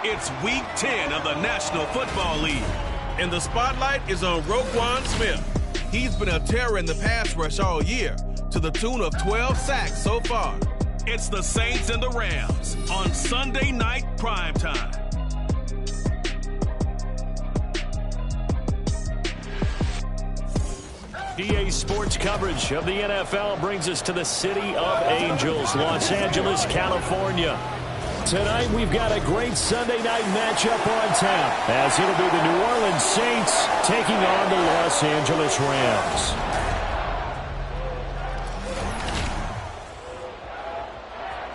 It's Week 10 of the National Football League, and the spotlight is on Roquan Smith. He's been a terror in the pass rush all year, to the tune of 12 sacks so far. It's the Saints and the Rams on Sunday night primetime. EA Sports coverage of the NFL brings us to the City of Angels, Los Angeles, California. Tonight, we've got a great Sunday night matchup on tap, as it'll be the New Orleans Saints taking on the Los Angeles Rams.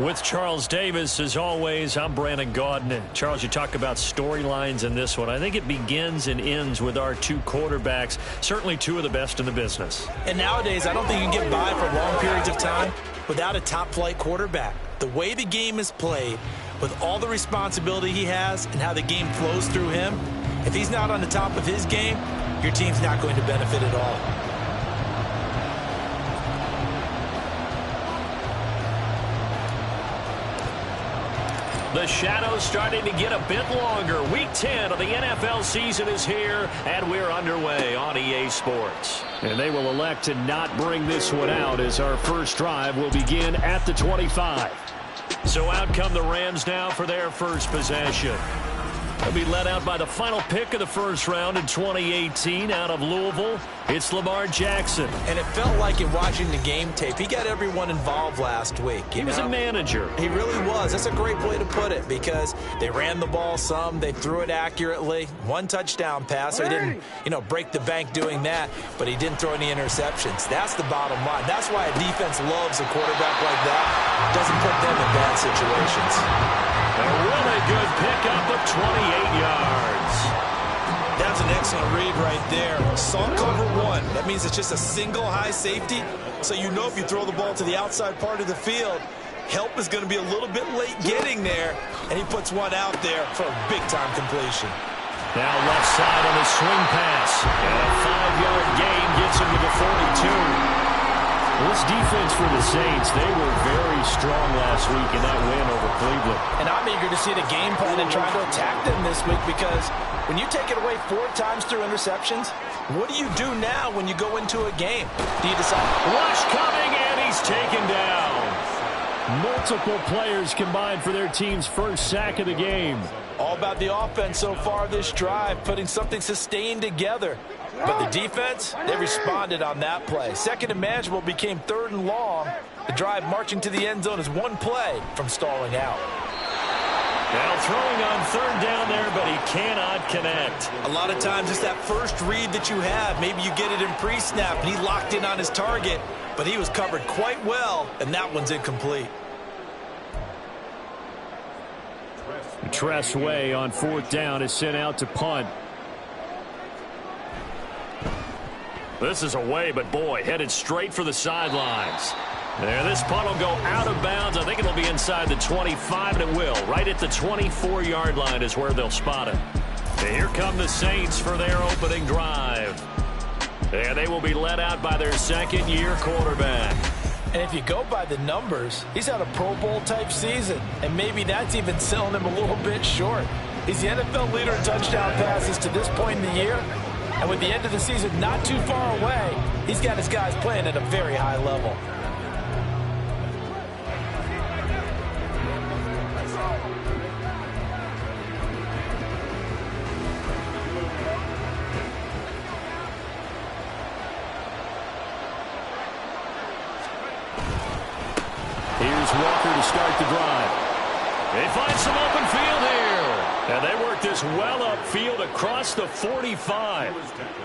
With Charles Davis, as always, I'm Brandon Gaudin. Charles, you talk about storylines in this one. I think it begins and ends with our two quarterbacks, certainly two of the best in the business. And nowadays, I don't think you can get by for long periods of time without a top-flight quarterback. The way the game is played, with all the responsibility he has and how the game flows through him, if he's not on the top of his game, your team's not going to benefit at all. The shadows starting to get a bit longer. Week 10 of the NFL season is here, and we're underway on EA Sports. And they will elect to not bring this one out, as our first drive will begin at the 25. So out come the Rams now for their first possession. They'll be led out by the final pick of the first round in 2018 out of Louisville. It's Lamar Jackson. And it felt like in watching the game tape, he got everyone involved last week. He was a manager. He really was. That's a great way to put it, because they ran the ball some, they threw it accurately. One touchdown pass, so he didn't, break the bank doing that, but he didn't throw any interceptions. That's the bottom line. That's why a defense loves a quarterback like that. Doesn't put them in bad situations. A really good pickup of 28 yards. That's an excellent read right there. Saw cover one. That means it's just a single high safety. So if you throw the ball to the outside part of the field, help is going to be a little bit late getting there. And he puts one out there for a big-time completion. Now left side on the swing pass. And a 5-yard gain gets him to the 42. This defense for the Saints, they were very strong last week in that win over Cleveland. And I'm eager to see the game plan and try to attack them this week, because when you take it away 4 times through interceptions, what do you do now when you go into a game? Do you decide? Rush coming, and he's taken down. Multiple players combined for their team's first sack of the game. All about the offense so far this drive, putting something sustained together. But the defense, they responded on that play. Second and manageable became 3rd and long. The drive marching to the end zone is one play from stalling out. Now throwing on 3rd down there, but he cannot connect. A lot of times it's that first read that you have. Maybe you get it in pre-snap, and he locked in on his target, but he was covered quite well, and that one's incomplete. Tress Way on 4th down is sent out to punt. This is away, but boy, headed straight for the sidelines. There, this punt will go out of bounds. I think it'll be inside the 25, and it will. Right at the 24-yard line is where they'll spot it. And here come the Saints for their opening drive. And they will be led out by their second-year quarterback. And if you go by the numbers, he's had a Pro Bowl-type season, and maybe that's even selling him a little bit short. He's the NFL leader in touchdown passes to this point in the year. And with the end of the season not too far away, he's got his guys playing at a very high level. Here's Walker to start the drive. They find some open field here. And they work this well upfield across the 45.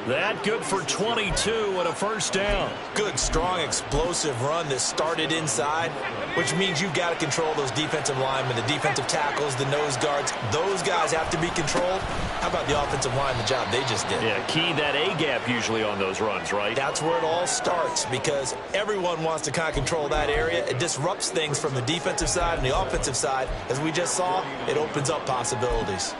That good for 22 and a first down. Good, strong, explosive run that started inside, which means you've got to control those defensive linemen, the defensive tackles, the nose guards. Those guys have to be controlled. How about the offensive line, the job they just did? Yeah, key that A-gap usually on those runs, right? That's where it all starts, because everyone wants to kind of control that area. It disrupts things from the defensive side and the offensive side. As we just saw, it opens up possibilities.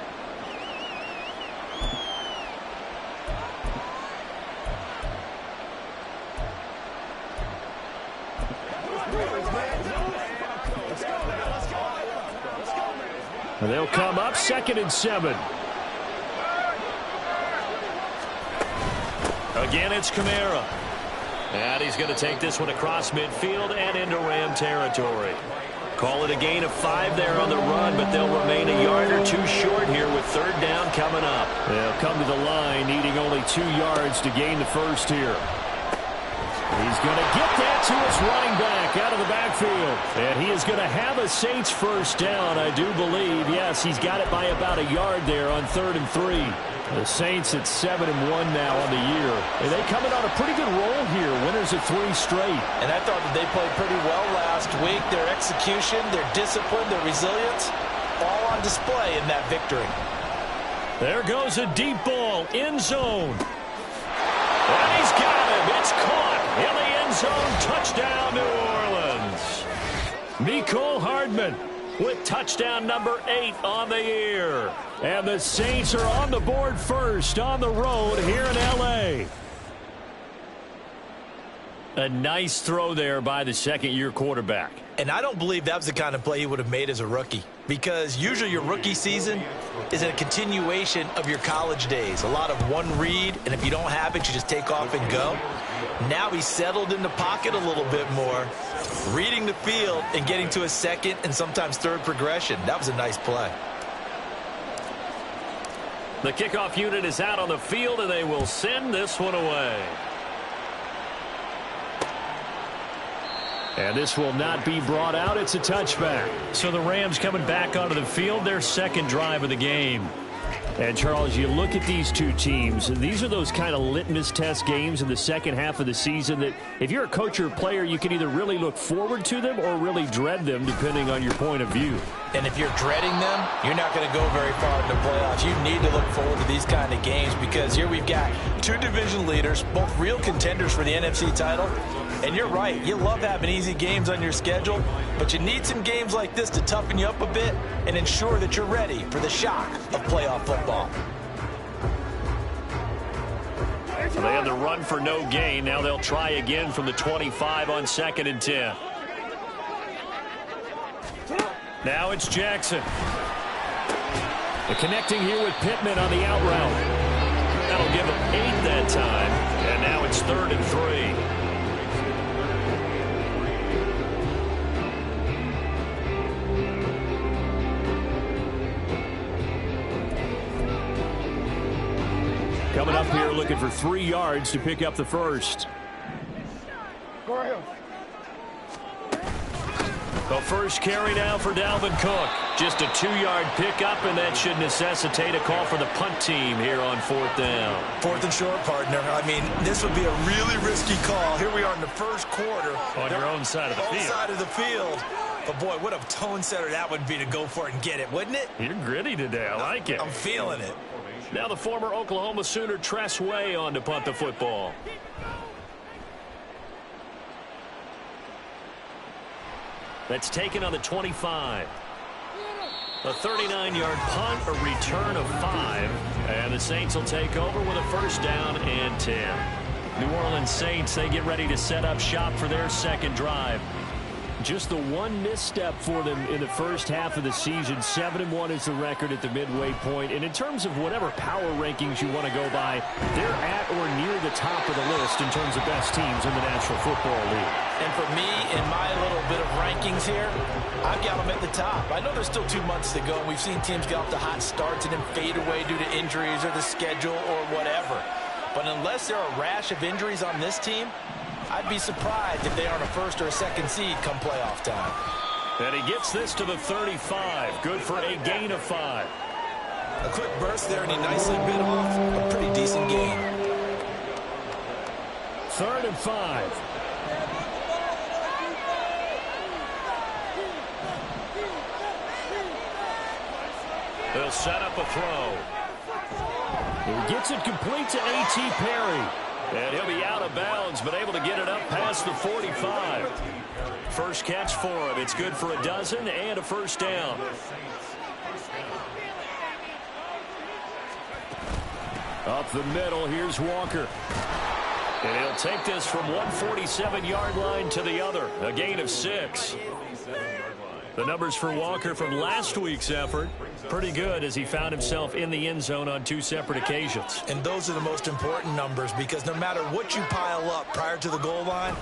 And they'll come up 2nd and 7. Again, it's Kamara. And he's going to take this one across midfield and into Ram territory. Call it a gain of 5 there on the run, but they'll remain a yard or 2 short here with 3rd down coming up. They'll come to the line needing only 2 yards to gain the first here. He's going to get that to his running back out of the backfield. And he is going to have a Saints first down, I do believe. Yes, he's got it by about a yard there on 3rd and 3. The Saints at 7-1 now on the year. And they coming on a pretty good roll here. Winners of 3 straight. And I thought that they played pretty well last week. Their execution, their discipline, their resilience, all on display in that victory. There goes a deep ball, end zone. And he's got him. It's caught in the end zone. Touchdown, New Orleans. Mecole Hardman with touchdown number 8 on the year. And the Saints are on the board first on the road here in L.A. A nice throw there by the second-year quarterback. And I don't believe that was the kind of play he would have made as a rookie, because usually your rookie season is a continuation of your college days. A lot of one read, and if you don't have it, you just take off and go. Now he's settled in the pocket a little bit more, reading the field and getting to a second and sometimes third progression. That was a nice play. The kickoff unit is out on the field, and they will send this one away. And this will not be brought out. It's a touchback. So the Rams coming back onto the field, their second drive of the game. And, Charles, you look at these two teams, and these are those kind of litmus test games in the second half of the season that if you're a coach or a player, you can either really look forward to them or really dread them, depending on your point of view. And if you're dreading them, you're not going to go very far in the playoffs. You need to look forward to these kind of games, because here we've got 2 division leaders, both real contenders for the NFC title. And you're right, you love having easy games on your schedule, but you need some games like this to toughen you up a bit and ensure that you're ready for the shock of playoff football. So they had the run for no gain. Now they'll try again from the 25 on 2nd and 10. Now it's Jackson. The connecting here with Pittman on the out route. That'll give him 8 that time. And now it's 3rd and 3. Coming up here looking for 3 yards to pick up the first. The first carry now for Dalvin Cook. Just a 2-yard pickup, and that should necessitate a call for the punt team here on 4th down. 4th and short, partner. I mean, this would be a really risky call. Here we are in the first quarter. On your own side of the field. Side of the field. But, boy, what a tone setter that would be to go for it and get it, wouldn't it? You're gritty today. I like it. I'm feeling it. Now the former Oklahoma Sooner Tress Way on to punt the football. That's taken on the 25. A 39-yard punt, a return of 5. And the Saints will take over with a first down and 10. New Orleans Saints, they get ready to set up shop for their second drive. Just the one misstep for them in the first half of the season. 7-1 is the record at the midway point. And in terms of whatever power rankings you want to go by, they're at or near the top of the list in terms of best teams in the National Football League. And for me, in my little bit of rankings here, I've got them at the top. I know there's still 2 months to go. We've seen teams get off to hot starts and then fade away due to injuries or the schedule or whatever. But unless there are a rash of injuries on this team, I'd be surprised if they aren't a first or a second seed come playoff time. And he gets this to the 35. Good for a gain of 5. A quick burst there, and he nicely bit off a pretty decent gain. 3rd and 5. They'll set up a throw. He gets it complete to A.T. Perry. And he'll be out of bounds, but able to get it up past the 45. First catch for him. It's good for a dozen and a first down. Up the middle, here's Walker. And he'll take this from 147-yard line to the other. A gain of 6. The numbers for Walker from last week's effort, pretty good as he found himself in the end zone on 2 separate occasions. And those are the most important numbers because no matter what you pile up prior to the goal line,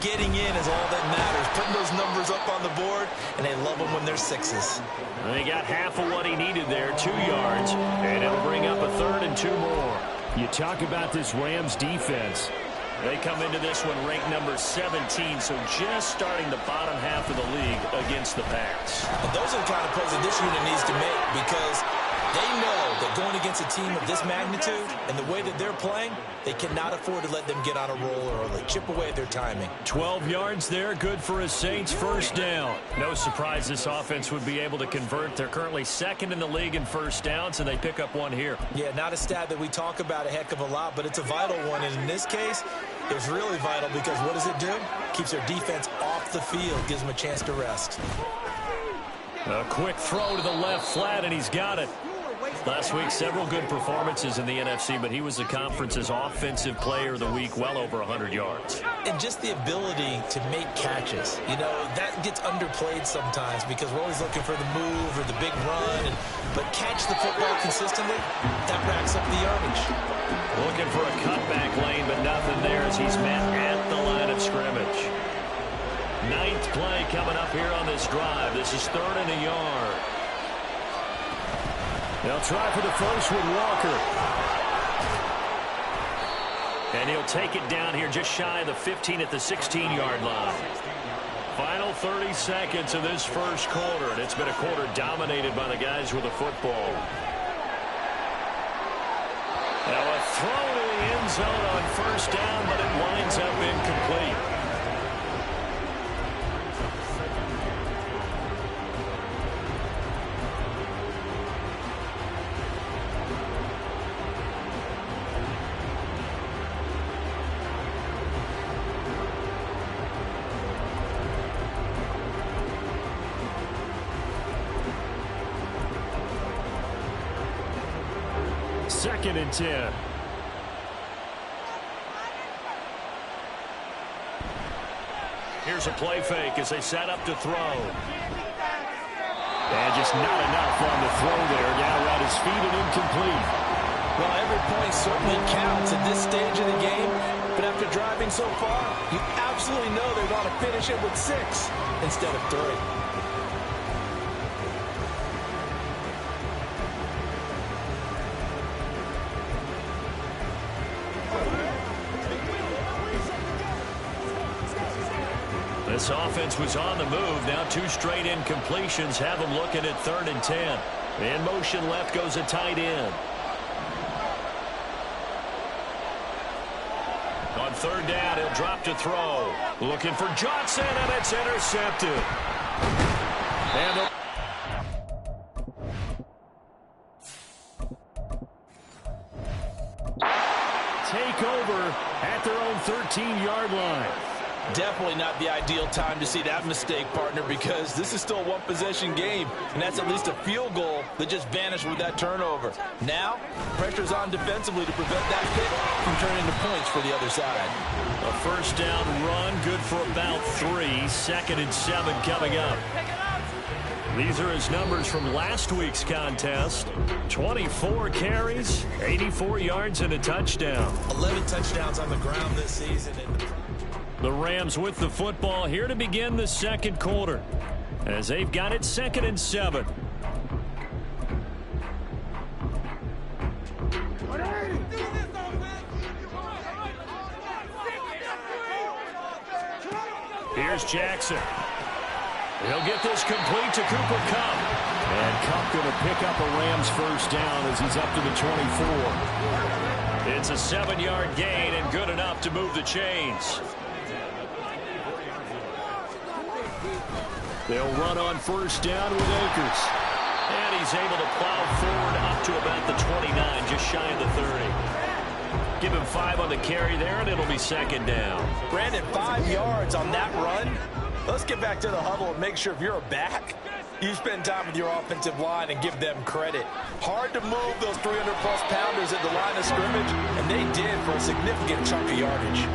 getting in is all that matters. Putting those numbers up on the board, and they love them when they're 6s. And he got half of what he needed there, 2 yards, and it'll bring up a 3rd and 2 more. You talk about this Rams defense. They come into this one ranked number 17, so just starting the bottom half of the league against the pass. And those are the kind of plays that this unit needs to make because they know that going against a team of this magnitude and the way that they're playing, they cannot afford to let them get on a roll early. Chip away at their timing. 12 yards there, good for a Saints first down. No surprise this offense would be able to convert. They're currently 2nd in the league in first downs, and they pick up 1 here. Yeah, not a stat that we talk about a heck of a lot, but it's a vital one. And in this case, it's really vital because what does it do? Keeps their defense off the field, gives them a chance to rest. A quick throw to the left flat, and he's got it. Last week, several good performances in the NFC, but he was the conference's offensive player of the week, well over 100 yards. And just the ability to make catches. You know, that gets underplayed sometimes because we're always looking for the move or the big run. But catch the football consistently, that racks up the yardage. Looking for a cutback lane, but nothing there as he's met at the line of scrimmage. 9th play coming up here on this drive. This is 3rd and a yard. They'll try for the first with Walker. And he'll take it down here just shy of the 15 at the 16-yard line. Final 30 seconds of this first quarter, and it's been a quarter dominated by the guys with the football. Now a throw to the end zone on first down, but it winds up incomplete. Second and 10. Here's a play fake as they set up to throw. And just not enough on the throw there. Down around his feet and incomplete. Well, every point certainly counts at this stage of the game. But after driving so far, you absolutely know they want to finish it with 6 instead of 3. This offense was on the move. Now 2 straight incompletions have them looking at 3rd and 10. In motion left goes a tight end. On 3rd down, he'll drop to throw. Looking for Johnson, and it's intercepted. And Take over at their own 13-yard line. Definitely not the ideal time to see that mistake, partner, because this is still a one-possession game, and that's at least a field goal that just vanished with that turnover. Now, pressure's on defensively to prevent that pick from turning into points for the other side. a first down run, good for about 3. 2nd and 7 coming up. These are his numbers from last week's contest. 24 carries, 84 yards, and a touchdown. 11 touchdowns on the ground this season. The Rams with the football here to begin the second quarter, as they've got it 2nd and 7. Here's Jackson. He'll get this complete to Cooper Kupp. And Kupp going to pick up a Rams first down as he's up to the 24. It's a 7-yard gain and good enough to move the chains. They'll run on first down with Akers. And he's able to plow forward up to about the 29, just shy of the 30. Give him 5 on the carry there, and it'll be 2nd down. Brandon, 5 yards on that run. Let's get back to the huddle and make sure if you're a back, you spend time with your offensive line and give them credit. Hard to move those 300-plus pounders at the line of scrimmage, and they did for a significant chunk of yardage.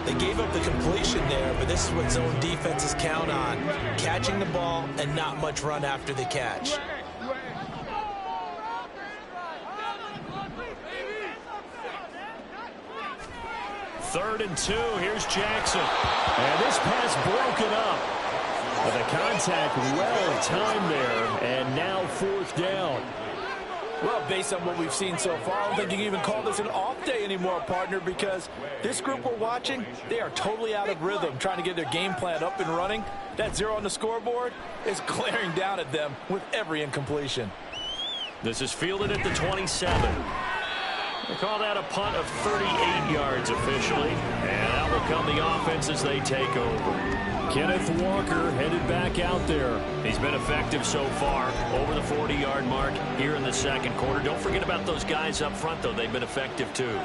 They gave up the completion there, but this is what zone defenses count on. Catching the ball and not much run after the catch. Third and 2. Here's Jackson. And this pass broken up. But the contact well timed there. And now 4th down. Well, based on what we've seen so far, I don't think you can even call this an off day anymore, partner, because this group we're watching, they are totally out of rhythm, trying to get their game plan up and running. That 0 on the scoreboard is glaring down at them with every incompletion. This is fielded at the 27. They call that a punt of 38 yards officially. And out will come the offense as they take over. Kenneth Walker headed back out there. He's been effective so far, over the 40-yard mark here in the second quarter. Don't forget about those guys up front, though. They've been effective, too.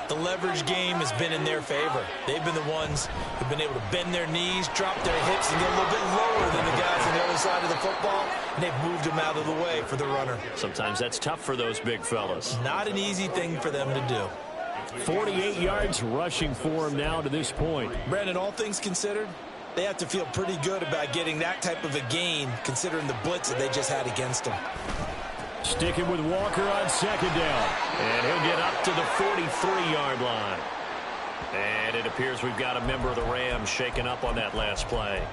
The leverage game has been in their favor. They've been the ones who've been able to bend their knees, drop their hips, and get a little bit lower than the guys on the other side of the football, and they've moved them out of the way for the runner. Sometimes that's tough for those big fellas. Not an easy thing for them to do. 48 yards rushing for him now to this point. Brandon, all things considered, they have to feel pretty good about getting that type of a gain, considering the blitz that they just had against them. Sticking with Walker on 2nd down. And he'll get up to the 43-yard line. And it appears we've got a member of the Rams shaken up on that last play.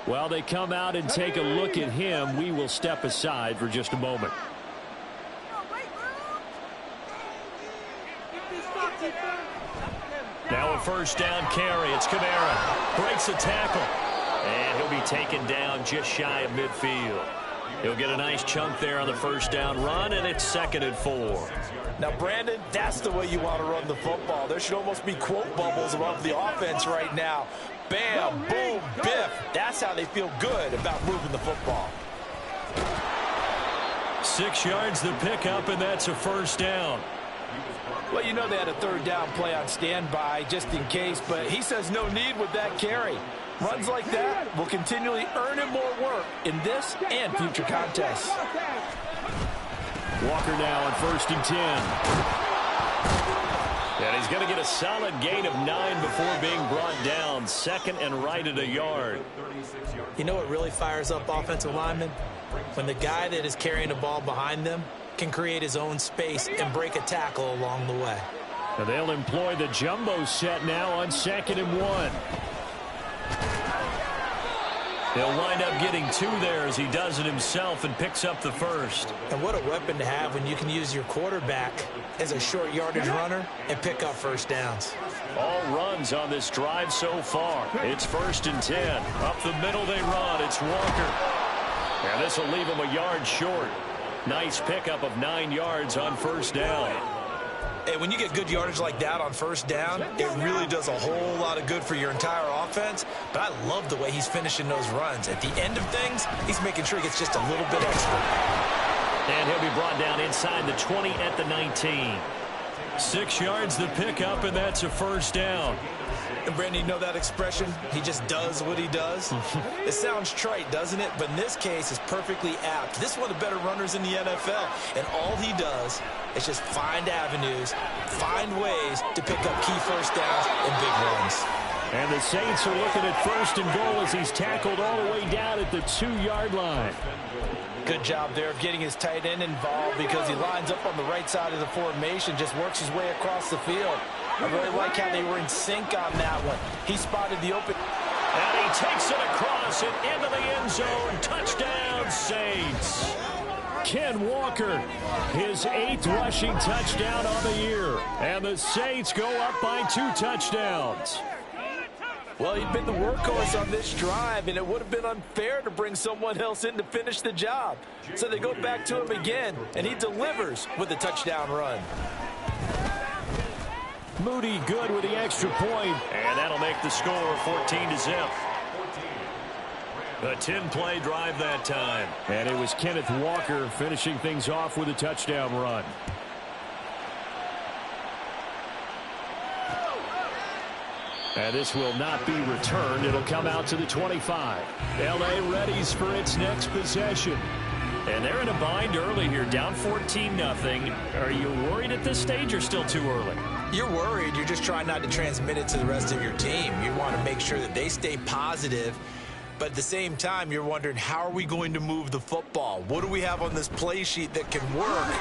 While they come out and take a look at him, we will step aside for just a moment. Now a 1st down carry. It's Kamara. Breaks a tackle. And he'll be taken down just shy of midfield. He'll get a nice chunk there on the 1st down run, and it's 2nd and 4. Now, Brandon, that's the way you want to run the football. There should almost be quote bubbles above the offense right now. Bam, boom, biff. That's how they feel good about moving the football. 6 yards the pickup, and that's a 1st down. Well, you know they had a 3rd down play on standby just in case, but he says no need with that carry. Runs like that will continually earn him more work in this and future contests. Walker now on 1st and 10. And he's going to get a solid gain of 9 before being brought down. 2nd and right at a yard. You know what really fires up offensive linemen? When the guy that is carrying the ball behind them can create his own space and break a tackle along the way. And they'll employ the jumbo set now on 2nd and 1. He'll wind up getting 2 there as he does it himself and picks up the 1st. And what a weapon to have when you can use your quarterback as a short yardage runner and pick up 1st downs. All runs on this drive so far. It's 1st and 10. Up the middle they run. It's Walker. And this will leave him a yard short. Nice pickup of 9 yards on 1st down. And when you get good yardage like that on 1st down, it really does a whole lot of good for your entire offense. But I love the way he's finishing those runs. At the end of things, he's making sure he gets just a little bit extra. And he'll be brought down inside the 20 at the 19. 6 yards the pickup, and that's a 1st down. And Brandon, you know that expression? He just does what he does. It sounds trite, doesn't it? But in this case, it's perfectly apt. This is one of the better runners in the NFL. And all he does is just find avenues, find ways to pick up key 1st downs and big runs. And the Saints are looking at 1st and goal as he's tackled all the way down at the 2-yard line. Good job there of getting his tight end involved because he lines up on the right side of the formation, just works his way across the field. I really like how they were in sync on that one. He spotted the open. And he takes it across and into the end zone. Touchdown, Saints. Ken Walker, his 8th rushing touchdown on the year. And the Saints go up by 2 touchdowns. Well, he'd been the workhorse on this drive, and it would have been unfair to bring someone else in to finish the job. So they go back to him again, and he delivers with a touchdown run. Moody good with the extra point, and that'll make the score 14-0. A 10-play drive that time. And it was Kenneth Walker finishing things off with a touchdown run. And this will not be returned. It'll come out to the 25. L.A. readies for its next possession. And they're in a bind early here, down 14-0. Are you worried at this stage or still too early? You're worried. You're just trying not to transmit it to the rest of your team. You want to make sure that they stay positive. But at the same time, you're wondering, how are we going to move the football? What do we have on this play sheet that can work?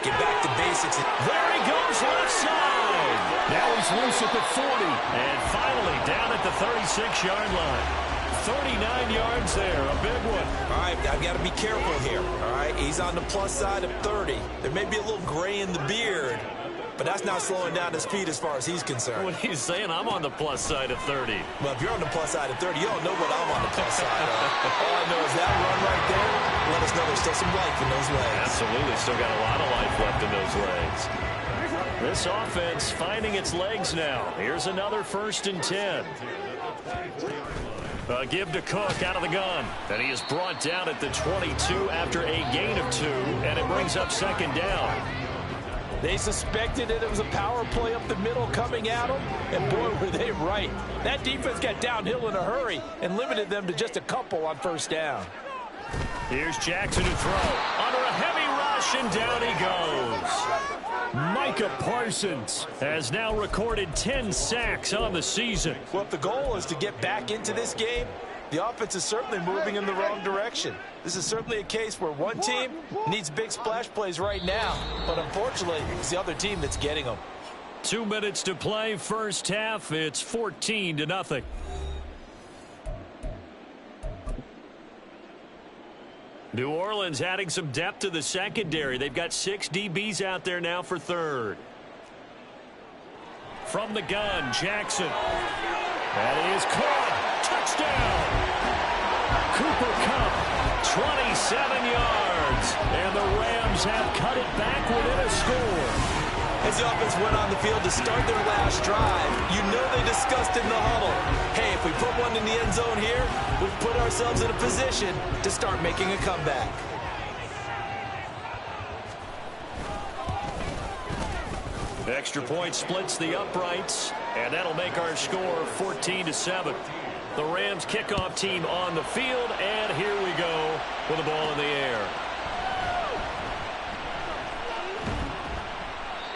Get back to basics. There he goes, left side. Now he's loose at the 40. And finally down at the 36-yard line. 39 yards there, a big one. All right, I've got to be careful here. All right, he's on the plus side of 30. There may be a little gray in the beard, but that's not slowing down his feet as far as he's concerned. What he's saying, I'm on the plus side of 30. Well, if you're on the plus side of 30, you don't know what I'm on the plus side of. All I know is that run right there, let us know there's still some life in those legs. Absolutely, still got a lot of life left in those legs. This offense finding its legs now. Here's another 1st and 10. Give to Cook out of the gun. And he is brought down at the 22 after a gain of 2, and it brings up 2nd down. They suspected that it was a power play up the middle coming at them, and boy, were they right. That defense got downhill in a hurry and limited them to just a couple on 1st down. Here's Jackson to throw. Under a heavy rush, and down he goes. Micah Parsons has now recorded 10 sacks on the season. Well, if the goal is to get back into this game, the offense is certainly moving in the wrong direction. This is certainly a case where one team needs big splash plays right now, but unfortunately, it's the other team that's getting them. 2 minutes to play, 1st half. It's 14-0. New Orleans adding some depth to the secondary. They've got 6 DBs out there now for 3rd. From the gun, Jackson. That is caught. Touchdown. Cooper Kupp, 27 yards. And the Rams have cut it back within a score. As the offense went on the field to start their last drive, you know they discussed in the huddle, hey, if we put one in the end zone here, we've put ourselves in a position to start making a comeback. Extra point splits the uprights, and that'll make our score 14-7. The Rams kickoff team on the field, and here we go with the ball in the air.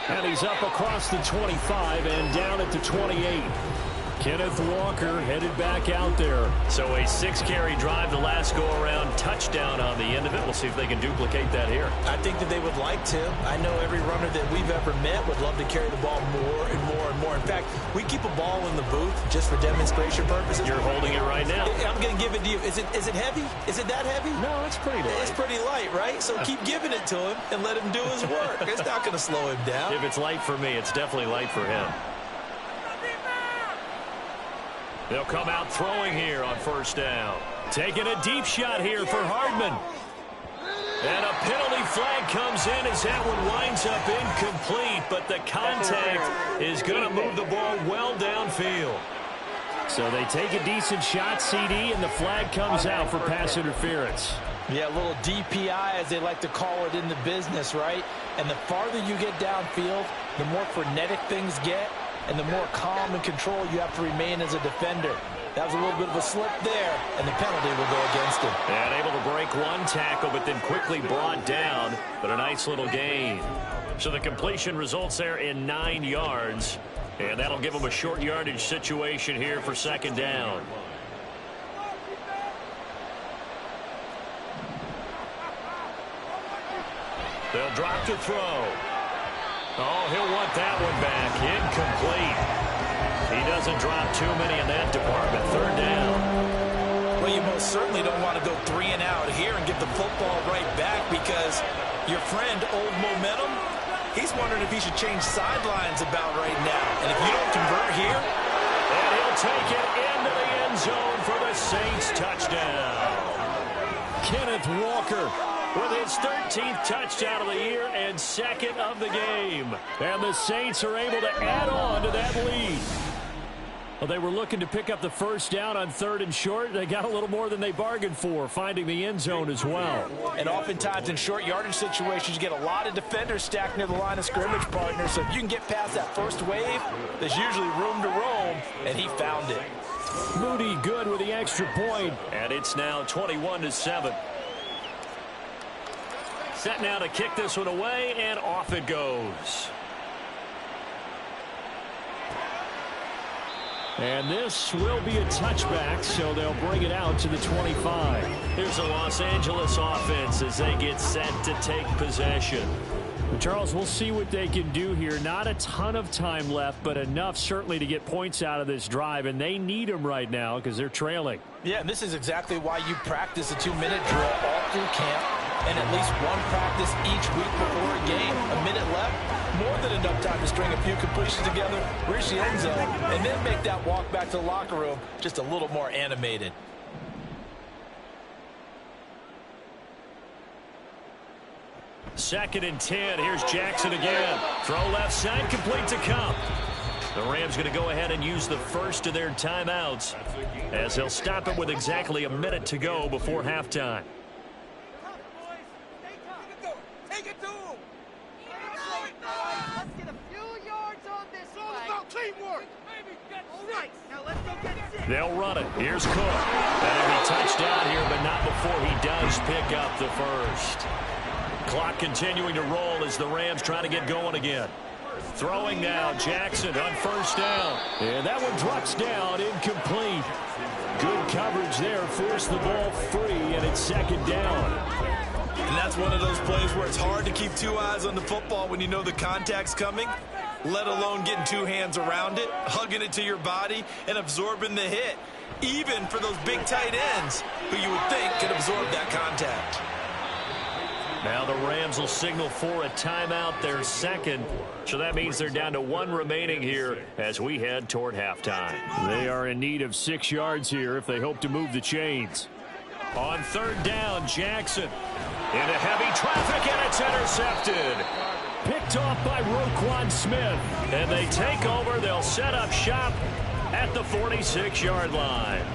And he's up across the 25 and down at the 28. Kenneth Walker headed back out there. So a 6-carry drive the last go-around, touchdown on the end of it. We'll see if they can duplicate that here. I think that they would like to. I know every runner that we've ever met would love to carry the ball more and more and more. In fact, we keep a ball in the booth just for demonstration purposes. You're holding it right now. I'm going to give it to you. Is it heavy? Is it that heavy? No, it's pretty light. It's pretty light, right? So keep giving it to him and let him do his work. It's not going to slow him down. If it's light for me, it's definitely light for him. They'll come out throwing here on 1st down. Taking a deep shot here for Hardman. And a penalty flag comes in as that one winds up incomplete, but the contact is going to move the ball well downfield. So they take a decent shot, CD, and the flag comes out for pass interference. Yeah, a little DPI, as they like to call it in the business, right? And the farther you get downfield, the more frenetic things get, and the more calm and control you have to remain as a defender. That was a little bit of a slip there, and the penalty will go against him. And able to break one tackle, but then quickly brought down, but a nice little gain. So the completion results there in 9 yards, and that'll give them a short yardage situation here for 2nd down. They'll drop to throw. Oh, he'll want that one back. Incomplete. He doesn't drop too many in that department. 3rd down. Well, you most certainly don't want to go 3 and out here and get the football right back, because your friend, Old Momentum, he's wondering if he should change sidelines about right now. And if you don't convert here, and he'll take it into the end zone for the Saints touchdown. Kenneth Walker with his 13th touchdown of the year and 2nd of the game. And the Saints are able to add on to that lead. Well, they were looking to pick up the 1st down on 3rd and short. They got a little more than they bargained for, finding the end zone as well. And oftentimes in short yardage situations, you get a lot of defenders stacked near the line of scrimmage, partner. So if you can get past that first wave, there's usually room to roam, and he found it. Moody good with the extra point. And it's now 21-7. Set now to kick this one away, and off it goes. And this will be a touchback, so they'll bring it out to the 25. Here's the Los Angeles offense as they get set to take possession. Charles, we'll see what they can do here. Not a ton of time left, but enough certainly to get points out of this drive, and they need them right now because they're trailing. Yeah, and this is exactly why you practice a 2-minute drill all through camp and at least one practice each week before a game. A minute left, more than enough time to string a few completions together, reach the end zone, and then make that walk back to the locker room just a little more animated. Second and 10. Here's Jackson again. Throw left side, complete to Cup. The Rams going to go ahead and use the first of their timeouts as they'll stop it with exactly a minute to go before halftime. Take it to him. Let's get a few yards on this one. It's all about teamwork. All right, now let's go get it. They'll run it. Here's Cook. That'll be touchdown here, but not before he does pick up the first. Clock continuing to roll as the Rams try to get going again. Throwing now, Jackson on first down. And that one drops down, incomplete. Good coverage there, forced the ball free, and it's second down. And that's one of those plays where it's hard to keep two eyes on the football when you know the contact's coming, let alone getting two hands around it, hugging it to your body, and absorbing the hit, even for those big tight ends who you would think could absorb that contact. Now the Rams will signal for a timeout, their second. So that means they're down to one remaining here as we head toward halftime. They are in need of 6 yards here if they hope to move the chains. On third down, Jackson into heavy traffic, and it's intercepted. Picked off by Roquan Smith. And they take over. They'll set up shop at the 46-yard line.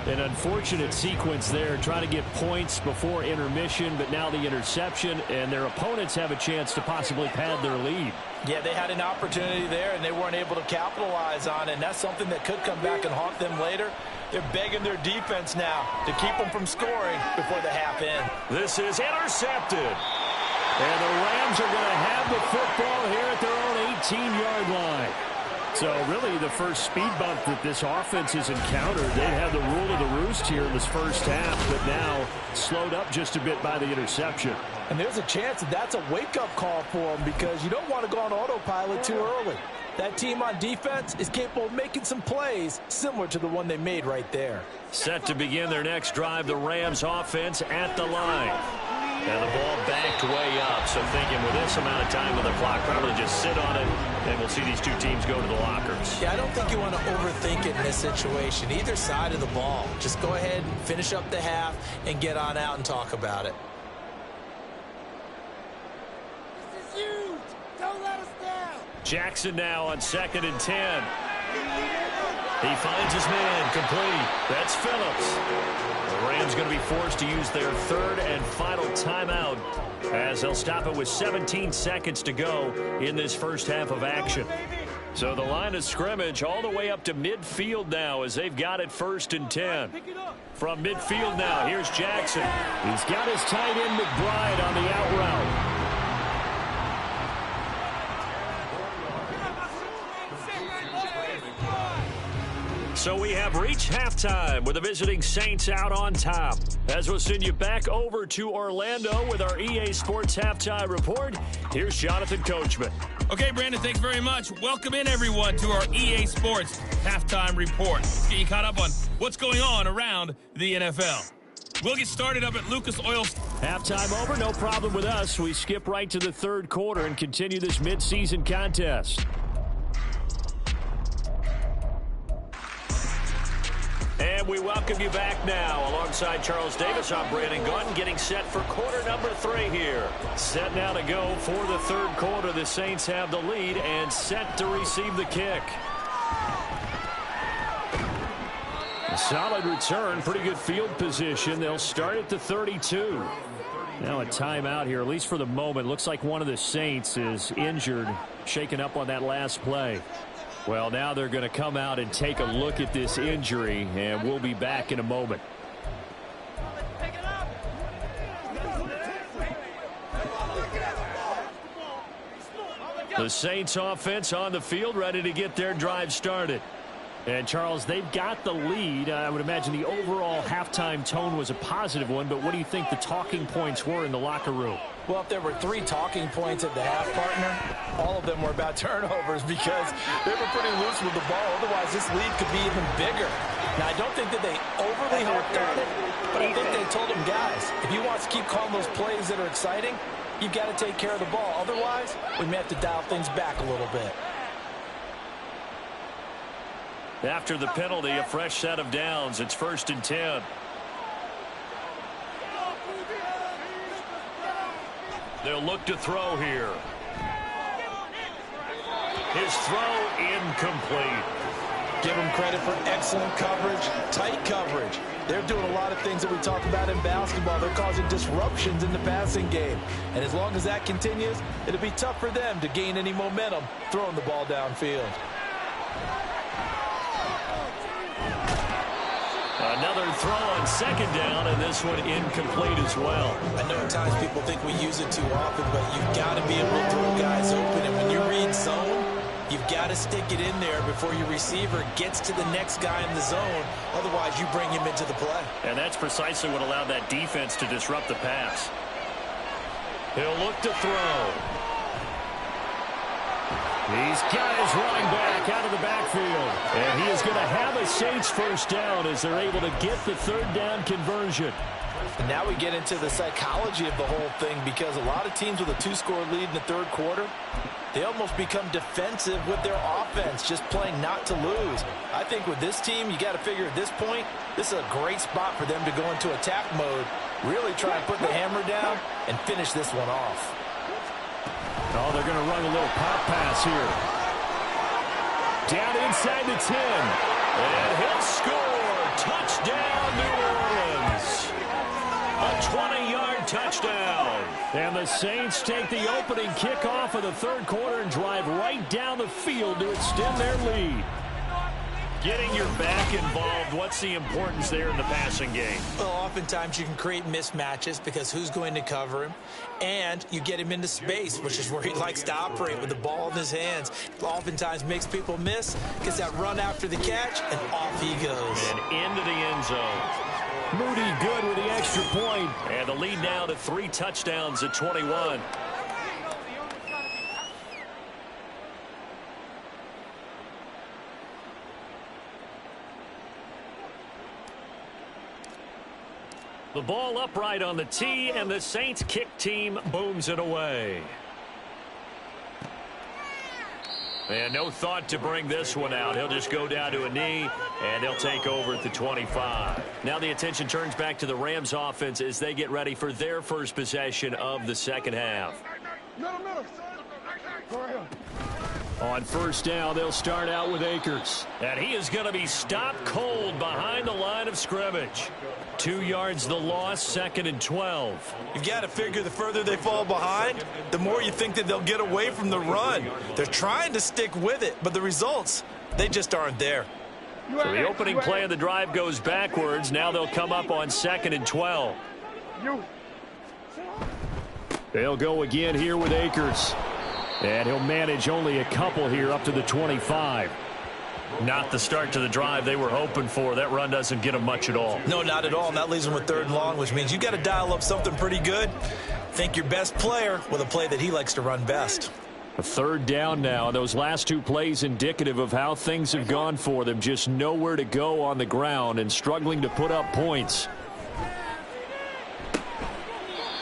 An unfortunate sequence there, trying to get points before intermission, but now the interception, and their opponents have a chance to possibly pad their lead. Yeah, they had an opportunity there, and they weren't able to capitalize on it, and that's something that could come back and haunt them later. They're begging their defense now to keep them from scoring before the half end. This is intercepted. And the Rams are going to have the football here at their own 18-yard line. So really the first speed bump that this offense has encountered. They'd have the rule of the roost here in this first half, but now slowed up just a bit by the interception. And there's a chance that that's a wake-up call for them because you don't want to go on autopilot too early. That team on defense is capable of making some plays similar to the one they made right there. Set to begin their next drive, the Rams offense at the line. And the ball backed way up, so thinking with this amount of time on the clock, probably just sit on it, and we'll see these two teams go to the lockers. Yeah, I don't think you want to overthink it in this situation. Either side of the ball. Just go ahead and finish up the half and get on out and talk about it. This is huge. Don't let us down. Jackson now on 2nd and 10. He finds his man, complete. That's Phillips. The Rams going to be forced to use their third and final timeout as they'll stop it with 17 seconds to go in this first half of action. So the line of scrimmage all the way up to midfield now as they've got it 1st and 10. From midfield now, here's Jackson. He's got his tight end McBride on the out route. So we have reached halftime with the visiting Saints out on top. As we'll send you back over to Orlando with our EA Sports Halftime Report, here's Jonathan Coachman. Okay, Brandon, thanks very much. Welcome in, everyone, to our EA Sports Halftime Report. Let's get you caught up on what's going on around the NFL. We'll get started up at Lucas Oil. Halftime over, no problem with us. We skip right to the third quarter and continue this midseason contest. And we welcome you back now. Alongside Charles Davis, I'm Brandon Gaunt, getting set for quarter number 3 here. Set now to go for the third quarter. The Saints have the lead and set to receive the kick. A solid return, pretty good field position. They'll start at the 32. Now a timeout here, at least for the moment. Looks like one of the Saints is injured, shaken up on that last play. Well, now they're going to come out and take a look at this injury, and we'll be back in a moment. The Saints offense on the field, ready to get their drive started. And, Charles, they've got the lead. I would imagine the overall halftime tone was a positive one, but what do you think the talking points were in the locker room? Well, if there were 3 talking points at the half, partner, all of them were about turnovers because they were pretty loose with the ball. Otherwise, this lead could be even bigger. Now, I don't think that they overly harped on it, but I think they told them, guys, if you want to keep calling those plays that are exciting, you've got to take care of the ball. Otherwise, we may have to dial things back a little bit. After the penalty, a fresh set of downs. It's 1st and 10. They'll look to throw here. His throw incomplete. Give them credit for excellent coverage, tight coverage. They're doing a lot of things that we talk about in basketball. They're causing disruptions in the passing game. And as long as that continues, it'll be tough for them to gain any momentum throwing the ball downfield. Another throw on 2nd down, and this one incomplete as well. I know at times people think we use it too often, but you've got to be able to throw guys open. And when you read zone, you've got to stick it in there before your receiver gets to the next guy in the zone. Otherwise, you bring him into the play. And that's precisely what allowed that defense to disrupt the pass. He'll look to throw. He's got his running back out of the backfield. And he is going to have a Saints 1st down as they're able to get the 3rd down conversion. And now we get into the psychology of the whole thing because a lot of teams with a 2-score lead in the 3rd quarter, they almost become defensive with their offense, just playing not to lose. I think with this team, you got to figure at this point, this is a great spot for them to go into attack mode, really try and put the hammer down and finish this one off. Oh, they're going to run a little pop pass here. Down inside the 10. And he'll score. Touchdown, New Orleans. A 20-yard touchdown. And the Saints take the opening kickoff of the 3rd quarter and drive right down the field to extend their lead. Getting your back involved, what's the importance there in the passing game? Well, oftentimes you can create mismatches because who's going to cover him? And you get him into space, which is where he likes to operate with the ball in his hands. Oftentimes makes people miss, gets that run after the catch, and off he goes. And into the end zone. Moody good with the extra point. And the lead now to 3 touchdowns at 21. The ball upright on the tee, and the Saints kick team booms it away. And no thought to bring this one out. He'll just go down to a knee, and they'll take over at the 25. Now the attention turns back to the Rams offense as they get ready for their first possession of the 2nd half. On 1st down, they'll start out with Akers. And he is going to be stopped cold behind the line of scrimmage. 2 yards the loss, 2nd and 12. You've got to figure the further they fall behind, the more you think that they'll get away from the run. They're trying to stick with it, but the results, they just aren't there. So the opening play of the drive goes backwards. Now they'll come up on 2nd and 12. They'll go again here with Akers. And he'll manage only a couple here up to the 25. Not the start to the drive they were hoping for. That run doesn't get them much at all. No, not at all. And that leaves them with 3rd and long, which means you got to dial up something pretty good. Think your best player with a play that he likes to run best. A 3rd down now. Those last 2 plays indicative of how things have gone for them. Just nowhere to go on the ground and struggling to put up points.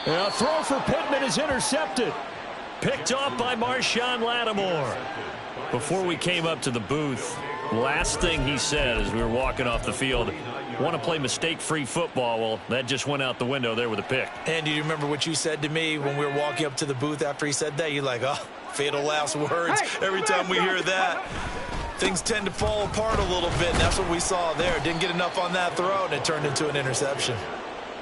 And a throw for Pittman is intercepted. Picked off by Marshawn Lattimore. Before we came up to the booth, last thing he said as we were walking off the field, want to play mistake-free football. Well, that just went out the window there with a pick. And do you remember what you said to me when we were walking up to the booth after he said that? You're like, oh, fatal last words. Every time we hear that, things tend to fall apart a little bit, and that's what we saw there. Didn't get enough on that throw, and it turned into an interception.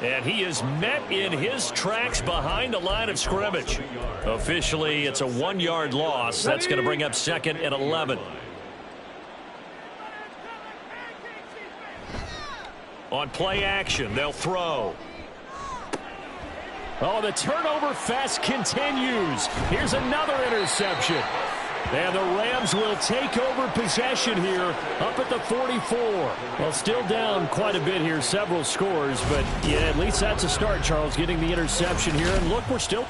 And he is met in his tracks behind the line of scrimmage. Officially, it's a 1-yard loss. That's going to bring up 2nd and 11. On play action, they'll throw. Oh, the turnover fest continues. Here's another interception. And the Rams will take over possession here up at the 44. Well, still down quite a bit here, several scores. But, yeah, at least that's a start, Charles, getting the interception here. And look, we're still...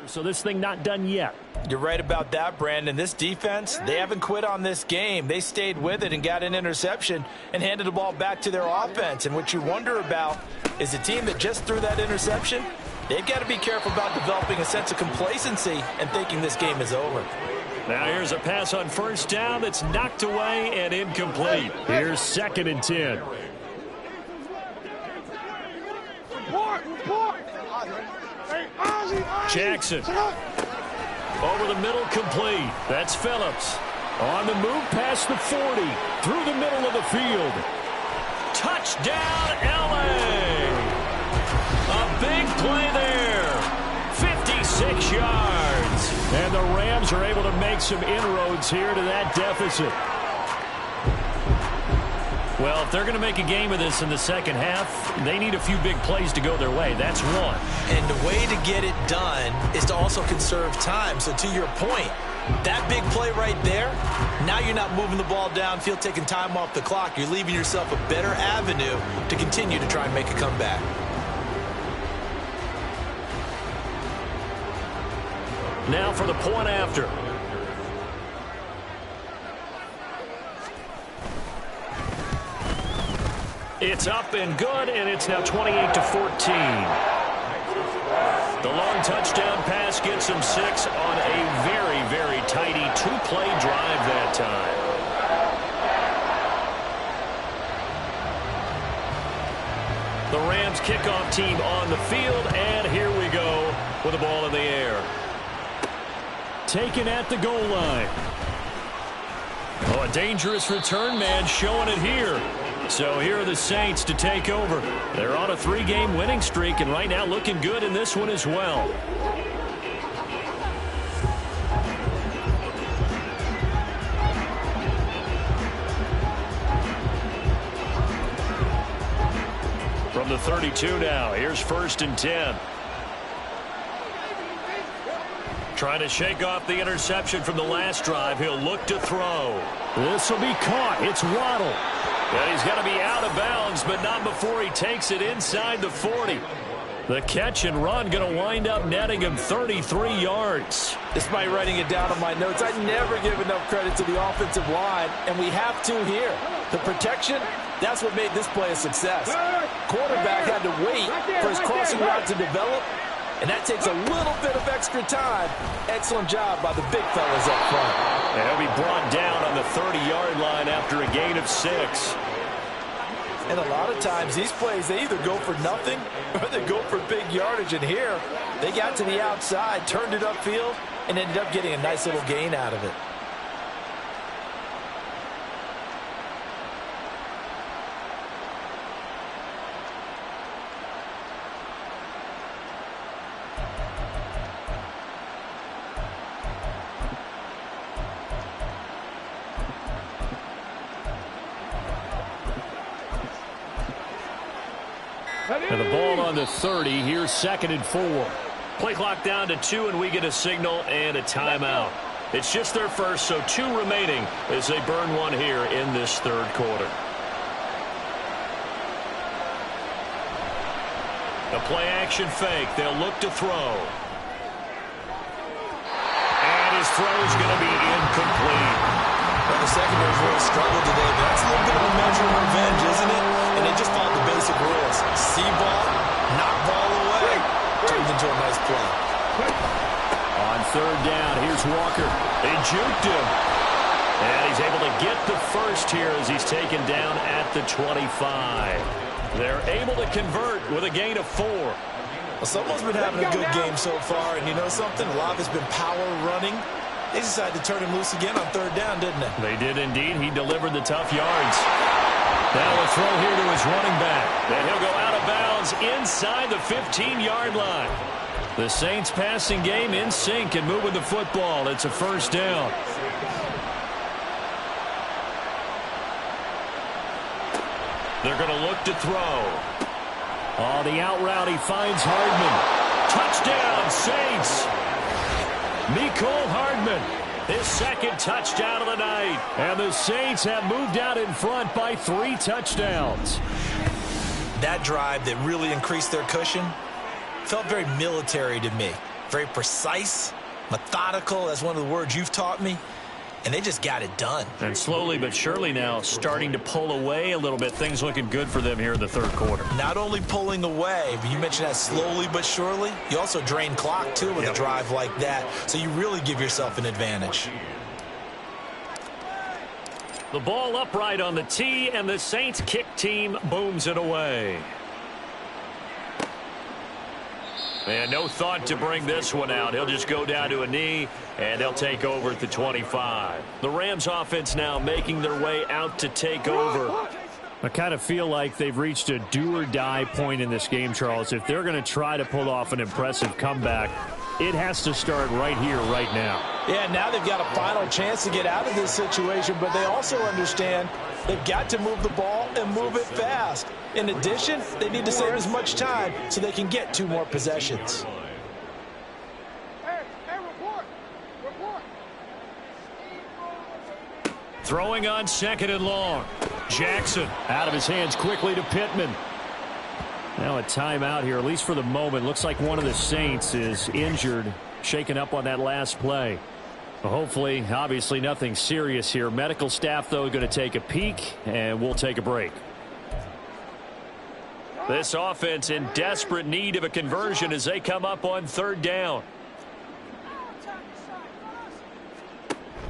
So this thing not done yet. You're right about that, Brandon. This defense, they haven't quit on this game. They stayed with it and got an interception and handed the ball back to their offense. And what you wonder about is a team that just threw that interception, they've got to be careful about developing a sense of complacency and thinking this game is over. Now here's a pass on first down that's knocked away and incomplete. Here's 2nd and 10. Jackson. Over the middle, complete. That's Phillips. On the move past the 40. Through the middle of the field. Touchdown, L.A. A big play there. 56 yards. And the Rams are able to make some inroads here to that deficit. Well, if they're going to make a game of this in the second half, they need a few big plays to go their way. That's one. And the way to get it done is to also conserve time. So to your point, that big play right there, now you're not moving the ball downfield, taking time off the clock. You're leaving yourself a better avenue to continue to try and make a comeback. Now for the point after. It's up and good, and it's now 28-14. The long touchdown pass gets him 6 on a very, very tidy 2-play drive that time. The Rams kickoff team on the field, and here we go with the ball in the air. Taken at the goal line. Oh, a dangerous return man showing it here. So here are the Saints to take over. They're on a 3-game winning streak, and right now looking good in this one as well. From the 32 now, here's 1st and 10. Trying to shake off the interception from the last drive. He'll look to throw. This will be caught. It's Waddle. And he's got to be out of bounds, but not before he takes it inside the 40. The catch and run going to wind up netting him 33 yards. Despite writing it down on my notes, I never give enough credit to the offensive line, and we have to here. The protection, that's what made this play a success. Quarterback had to wait for his crossing route to develop, and that takes a little bit of extra time. Excellent job by the big fellas up front. And he'll be brought down on the 30-yard line after a gain of 6. And a lot of times, these plays, they either go for nothing or they go for big yardage. And here, they got to the outside, turned it upfield, and ended up getting a nice little gain out of it. And the ball on the 30. Here's 2nd and 4. Play clock down to 2, and we get a signal and a timeout. It's just their first, so 2 remaining as they burn one here in this 3rd quarter. A play-action fake. They'll look to throw. And his throw is going to be incomplete. Well, the secondary's really struggled today, but that's a little bit of a measure of revenge, isn't it? And they just followed the basic rules. See ball, knock ball away. Turns into a nice play. On 3rd down, here's Walker. They juked him. And he's able to get the first here as he's taken down at the 25. They're able to convert with a gain of 4. Well, someone's been having a good game so far, and you know something? A lot has been power running. They decided to turn him loose again on 3rd down, didn't they? They did indeed. He delivered the tough yards. Now a throw here to his running back. And he'll go out of bounds inside the 15-yard line. The Saints passing game in sync and moving the football. It's a first down. They're going to look to throw. Oh, the out route, he finds Hardman. Touchdown, Saints. Mecole Hardman, his second touchdown of the night. And the Saints have moved out in front by 3 touchdowns. That drive that really increased their cushion felt very military to me. Very precise, methodical. That's one of the words you've taught me. And they just got it done. And slowly but surely now starting to pull away a little bit. Things looking good for them here in the third quarter. Not only pulling away, but you mentioned that slowly but surely. You also drain clock, too, with a drive like that. So you really give yourself an advantage. The ball upright on the tee, and the Saints kick team booms it away. And no thought to bring this one out. He'll just go down to a knee, and they'll take over at the 25. The Rams offense now making their way out to take over. I kind of feel like they've reached a do-or-die point in this game, Charles. If they're going to try to pull off an impressive comeback, it has to start right here, right now. Yeah, now they've got a final chance to get out of this situation, but they also understand they've got to move the ball and move it fast. In addition, they need to save as much time so they can get 2 more possessions. Hey, report! Throwing on 2nd and long. Jackson out of his hands quickly to Pittman. Now a timeout here, at least for the moment. Looks like one of the Saints is injured, shaken up on that last play. Well, hopefully, obviously nothing serious here. Medical staff, though, going to take a peek, and we'll take a break. This offense in desperate need of a conversion as they come up on 3rd down.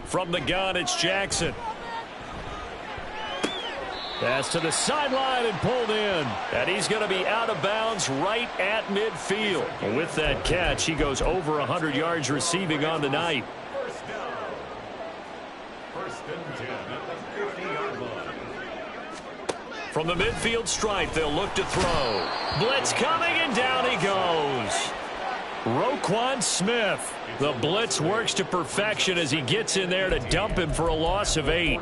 From the gun, it's Jackson. Pass to the sideline and pulled in. And he's going to be out of bounds right at midfield. With that catch, he goes over 100 yards receiving on the night. From the midfield stripe, they'll look to throw. Blitz coming, and down he goes. Roquan Smith. The blitz works to perfection as he gets in there to dump him for a loss of 8.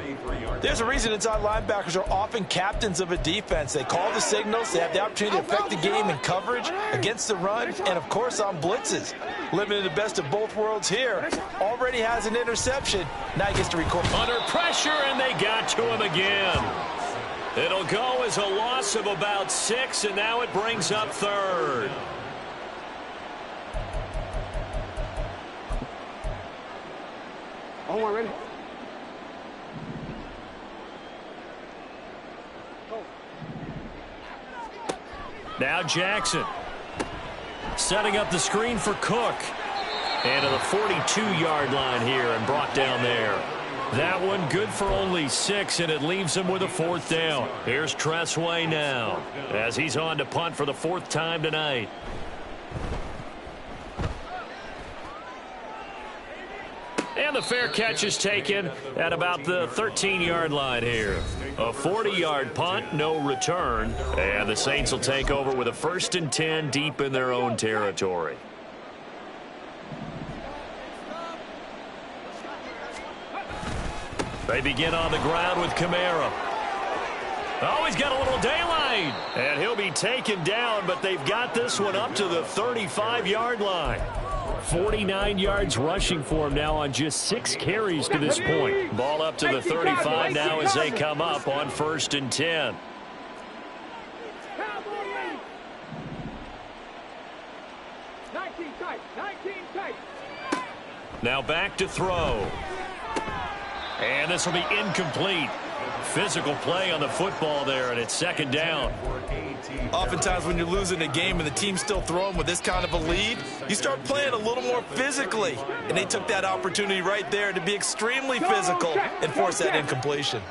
There's a reason inside linebackers are often captains of a defense. They call the signals. They have the opportunity to affect the game in coverage, against the run, and, of course, on blitzes. Living in the best of both worlds here. Already has an interception. Now he gets to record. Under pressure, and they got to him again. It'll go as a loss of about 6, and now it brings up 3rd. Oh, we're ready. Now Jackson. Setting up the screen for Cook. And to the 42-yard line here and brought down there. That one good for only 6, and it leaves him with a 4th down. Here's Tressway now as he's on to punt for the 4th time tonight. And the fair catch is taken at about the 13-yard line here. A 40-yard punt, no return. And the Saints will take over with a 1st and 10 deep in their own territory. They begin on the ground with Kamara. Oh, he's got a little daylight. And he'll be taken down, but they've got this one up to the 35-yard line. 49 yards rushing for him now on just 6 carries to this point. Ball up to the 35 now as they come up on 1st and 10. Now back to throw. And this will be incomplete. Physical play on the football there, and it's 2nd down. Oftentimes when you're losing a game and the team's still throwing with this kind of a lead, you start playing a little more physically. And they took that opportunity right there to be extremely physical and force that incompletion.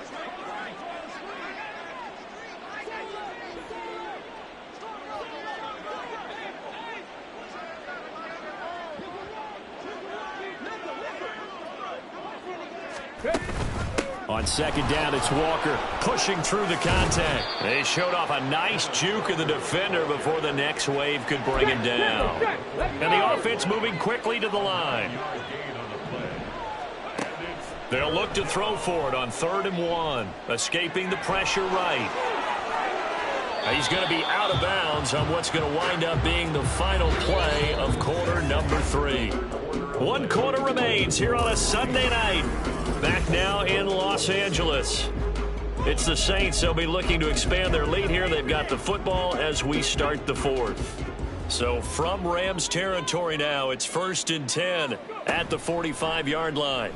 On second down, it's Walker pushing through the contact. They showed off a nice juke of the defender before the next wave could bring him down. And the offense moving quickly to the line. They'll look to throw for it on 3rd and 1. Escaping the pressure right. He's going to be out of bounds on what's going to wind up being the final play of quarter number 3. 1 quarter remains here on a Sunday night. Back now in Los Angeles. It's the Saints. They'll be looking to expand their lead here. They've got the football as we start the 4th. So from Rams territory now, it's 1st and 10 at the 45-yard line.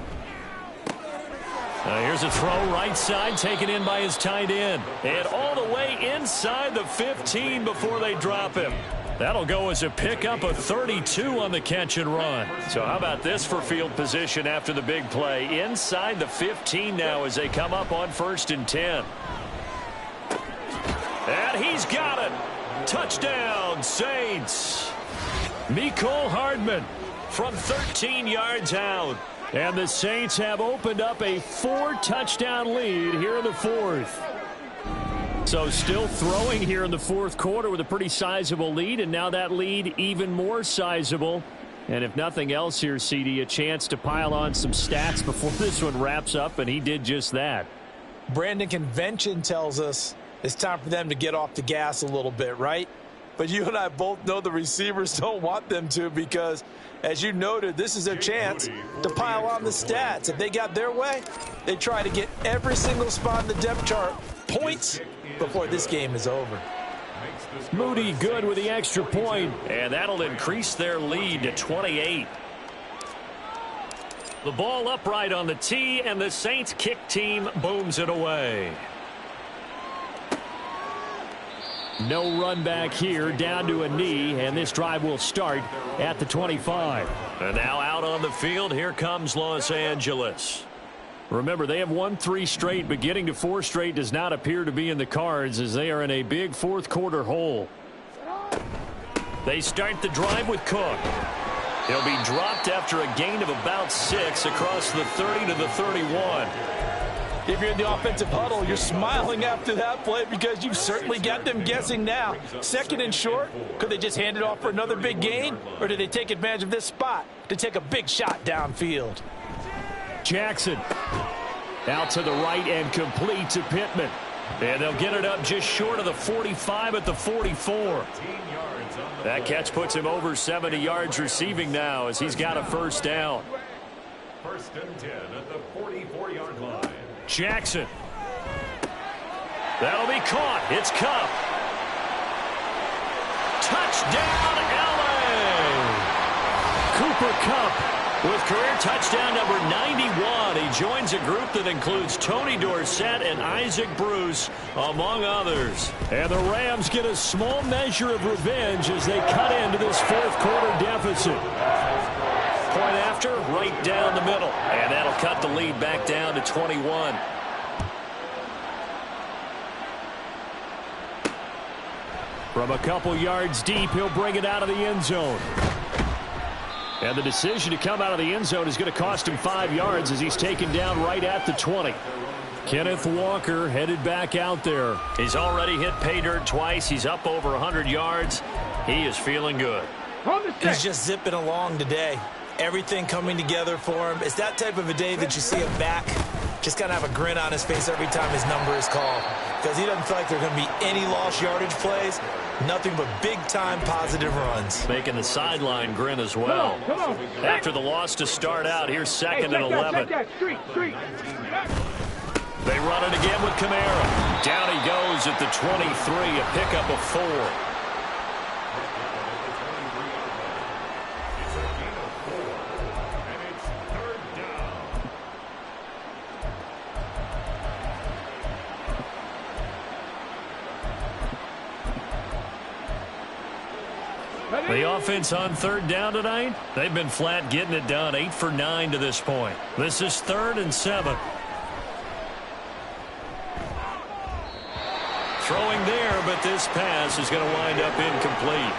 Here's a throw right side taken in by his tight end. And all the way inside the 15 before they drop him. That'll go as a pickup of 32 on the catch and run. So how about this for field position after the big play? Inside the 15 now as they come up on 1st and 10. And he's got it. Touchdown, Saints. Mecole Hardman from 13 yards out. And the Saints have opened up a 4-touchdown lead here in the 4th. So still throwing here in the 4th quarter with a pretty sizable lead, and now that lead even more sizable. And if nothing else here, CD, a chance to pile on some stats before this one wraps up, and he did just that. Brandon, convention tells us it's time for them to get off the gas a little bit, right? But you and I both know the receivers don't want them to because, as you noted, this is their chance to pile on the stats. If they got their way, they try to get every single spot in the depth chart points before this game is over. Moody good with the extra point, and that'll increase their lead to 28. The ball upright on the tee, and the Saints kick team booms it away. No run back here, down to a knee, and this drive will start at the 25. And now out on the field, here comes Los Angeles. Remember, they have won 3 straight, but getting to 4 straight does not appear to be in the cards as they are in a big 4th quarter hole. They start the drive with Cook. He'll be dropped after a gain of about 6 across the 30 to the 31. If you're in the offensive huddle, you're smiling after that play because you've certainly got them guessing now. 2nd and short, could they just hand it off for another big gain? Or did they take advantage of this spot to take a big shot downfield? Jackson out to the right and complete to Pittman. And they'll get it up just short of the 45 at the 44. That catch puts him over 70 yards receiving now as he's got a 1st down. 1st and 10 at the 44-yard line. Jackson. That'll be caught. It's Kupp. Touchdown, L.A. Cooper Kupp with career touchdown number 91. He joins a group that includes Tony Dorsett and Isaac Bruce, among others. And the Rams get a small measure of revenge as they cut into this 4th quarter deficit. Point after, right down the middle. And that'll cut the lead back down to 21. From a couple yards deep, he'll bring it out of the end zone. And the decision to come out of the end zone is going to cost him 5 yards as he's taken down right at the 20. Kenneth Walker headed back out there. He's already hit pay dirt twice. He's up over 100 yards. He is feeling good. He's just zipping along today. Everything coming together for him. It's that type of a day that you see him back. Just got to have a grin on his face every time his number is called. Because he doesn't feel like there are going to be any lost yardage plays. Nothing but big-time positive runs. Making the sideline grin as well. Come on. After the loss to start out, here's 2nd and 11. Street. They run it again with Kamara. Down he goes at the 23, a pickup of 4. The offense on 3rd down tonight, they've been flat getting it done. 8 for 9 to this point. This is 3rd and 7. Throwing there, but this pass is going to wind up incomplete.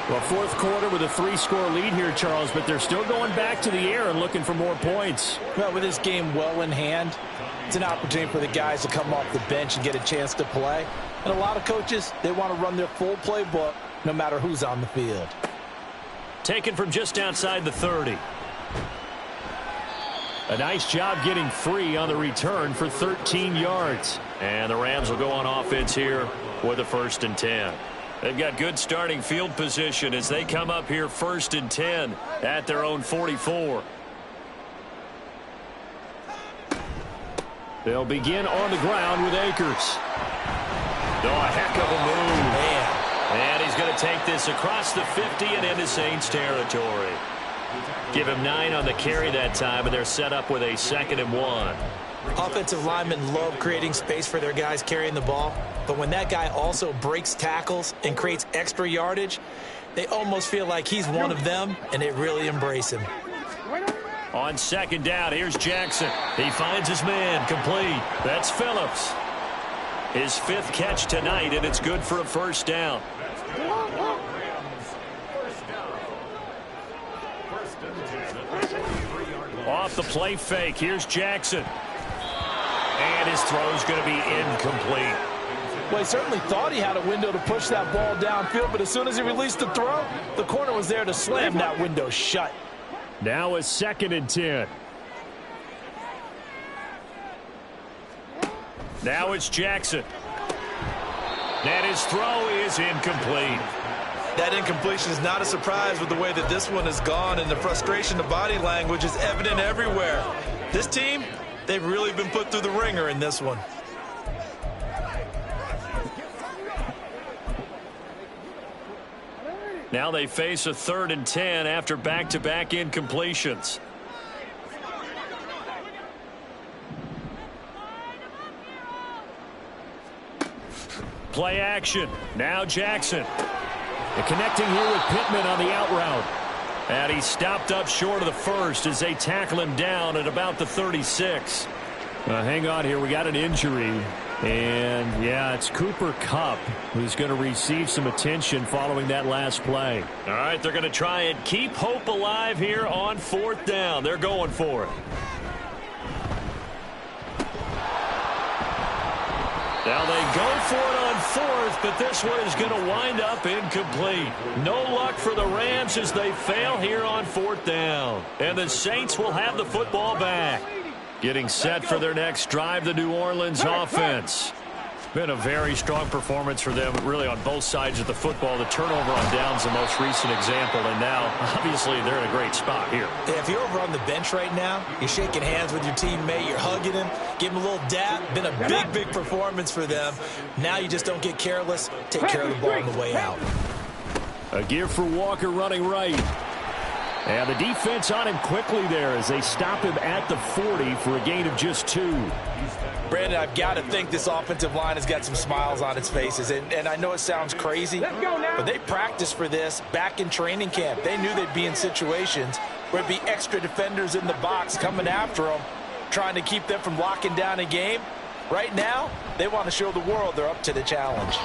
Well, fourth quarter with a 3-score lead here, Charles, but they're still going back to the air and looking for more points. Well, with this game well in hand, it's an opportunity for the guys to come off the bench and get a chance to play. And a lot of coaches, they want to run their full playbook no matter who's on the field. Taken from just outside the 30. A nice job getting free on the return for 13 yards. And the Rams will go on offense here with a 1st and 10. They've got good starting field position as they come up here 1st and 10 at their own 44. They'll begin on the ground with Akers. Oh, a heck of a move. Man. And he's going to take this across the 50 and into Saints territory. Give him 9 on the carry that time, and they're set up with a 2nd and 1. Offensive linemen love creating space for their guys carrying the ball, but when that guy also breaks tackles and creates extra yardage, they almost feel like he's one of them, and they really embrace him. On 2nd down, here's Jackson. He finds his man, complete. That's Phillips. His 5th catch tonight, and it's good for a 1st down. Off the play fake, here's Jackson. And his throw's going to be incomplete. Well, he certainly thought he had a window to push that ball downfield, but as soon as he released the throw, the corner was there to slam that window shut. Now a 2nd and 10. Now it's Jackson. And his throw is incomplete. That incompletion is not a surprise with the way that this one has gone, and the frustration, the body language is evident everywhere. This team, they've really been put through the ringer in this one. Now they face a 3rd and 10 after back-to-back incompletions. Play action. Now Jackson. And connecting here with Pittman on the out route. And he stopped up short of the 1st as they tackle him down at about the 36. Hang on here. We got an injury. And, yeah, it's Cooper Kupp who's going to receive some attention following that last play. All right, they're going to try and keep hope alive here on 4th down. They're going for it. Now they go for it on 4th, but this one is going to wind up incomplete. No luck for the Rams as they fail here on 4th down. And the Saints will have the football back. Getting set for their next drive, the New Orleans offense. Been a very strong performance for them, really, on both sides of the football. The turnover on downs the most recent example, and now, obviously, they're in a great spot here. Yeah, if you're over on the bench right now, you're shaking hands with your teammate, you're hugging him, give him a little dap. Been a big, big performance for them. Now you just don't get careless. Take care of the ball on the way out. A give for Walker running right. And the defense on him quickly there as they stop him at the 40 for a gain of just 2. Brandon, I've got to think this offensive line has got some smiles on its faces. And I know it sounds crazy, but they practiced for this back in training camp. They knew they'd be in situations where it'd be extra defenders in the box coming after them, trying to keep them from locking down a game. Right now, they want to show the world they're up to the challenge.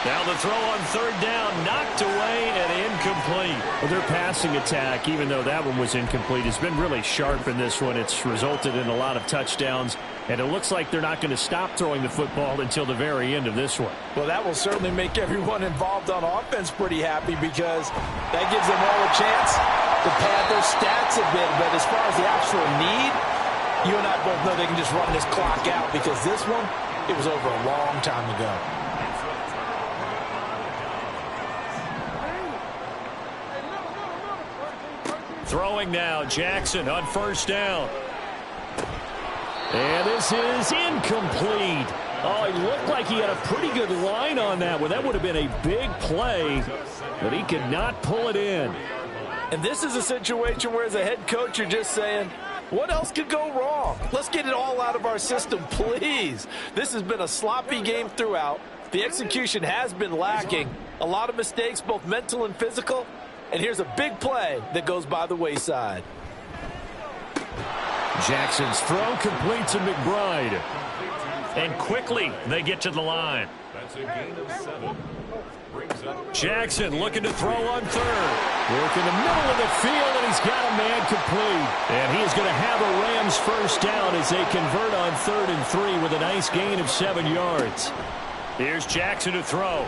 Now the throw on 3rd down, knocked away and incomplete. Well, their passing attack, even though that one was incomplete, has been really sharp in this one. It's resulted in a lot of touchdowns, and it looks like they're not going to stop throwing the football until the very end of this one. Well, that will certainly make everyone involved on offense pretty happy because that gives them all a chance to pad their stats a bit. But as far as the actual need, you and I both know they can just run this clock out because this one, it was over a long time ago. Throwing now, Jackson on 1st down. And this is incomplete. Oh, it looked like he had a pretty good line on that one. That would have been a big play, but he could not pull it in. And this is a situation where as a head coach, you're just saying, what else could go wrong? Let's get it all out of our system, please. This has been a sloppy game throughout. The execution has been lacking. A lot of mistakes, both mental and physical. And here's a big play that goes by the wayside. Jackson's throw complete to McBride. And quickly they get to the line. That's a gain of 7. Brings up Jackson looking to throw on third. Work in the middle of the field, and he's got a man complete. And he is going to have a Rams first down as they convert on 3rd and 3 with a nice gain of 7 yards. Here's Jackson to throw.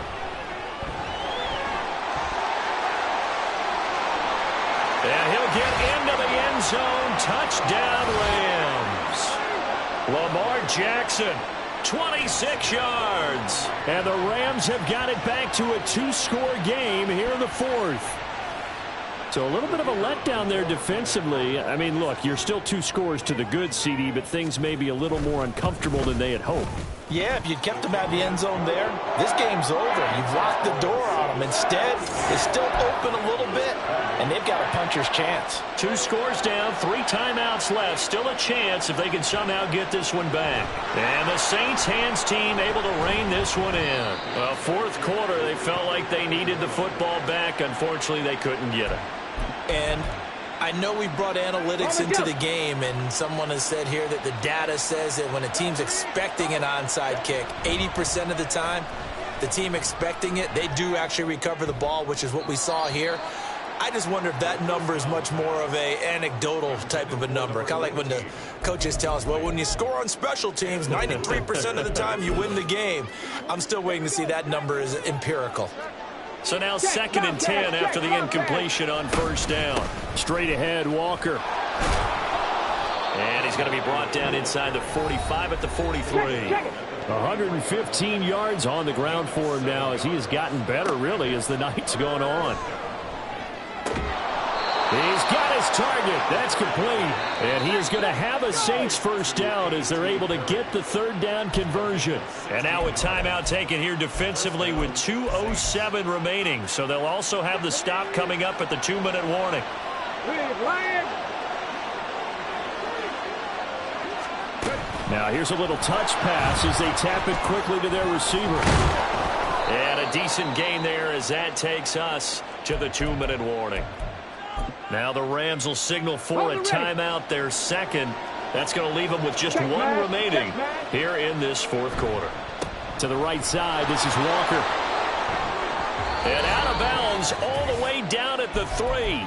And he'll get into the end zone. Touchdown, Rams. Lamar Jackson, 26 yards. And the Rams have got it back to a 2-score game here in the 4th. So a little bit of a letdown there defensively. I mean, look, you're still 2 scores to the good, CD, but things may be a little more uncomfortable than they had hoped. Yeah, if you'd kept them out of the end zone there, this game's over. You've locked the door on them. Instead, it's still open a little bit, and they've got a puncher's chance. 2 scores down, 3 timeouts left. Still a chance if they can somehow get this one back. And the Saints hands team able to rein this one in. Well, 4th quarter, they felt like they needed the football back. Unfortunately, they couldn't get it. And I know we brought analytics into the game, and someone has said here that the data says that when a team's expecting an onside kick, 80% of the time, the team expecting it, they do actually recover the ball, which is what we saw here. I just wonder if that number is much more of a anecdotal type of a number. Kind of like when the coaches tell us, well, when you score on special teams, 93% of the time you win the game. I'm still waiting to see that number is empirical. So now 2nd and 10 after the incompletion on 1st down. Straight ahead, Walker. And he's going to be brought down inside the 45 at the 43. 115 yards on the ground for him now as he has gotten better, really, as the night's gone on. He's got his target. That's complete. And he is going to have a Saints first down as they're able to get the 3rd down conversion. And now a timeout taken here defensively with 2:07 remaining. So they'll also have the stop coming up at the 2-minute warning. Now here's a little touch pass as they tap it quickly to their receiver. And a decent gain there as that takes us to the 2-minute warning. Now the Rams will signal for a timeout, their 2nd. That's going to leave them with just 1 remaining here in this 4th quarter. To the right side, this is Walker. And out of bounds all the way down at the 3.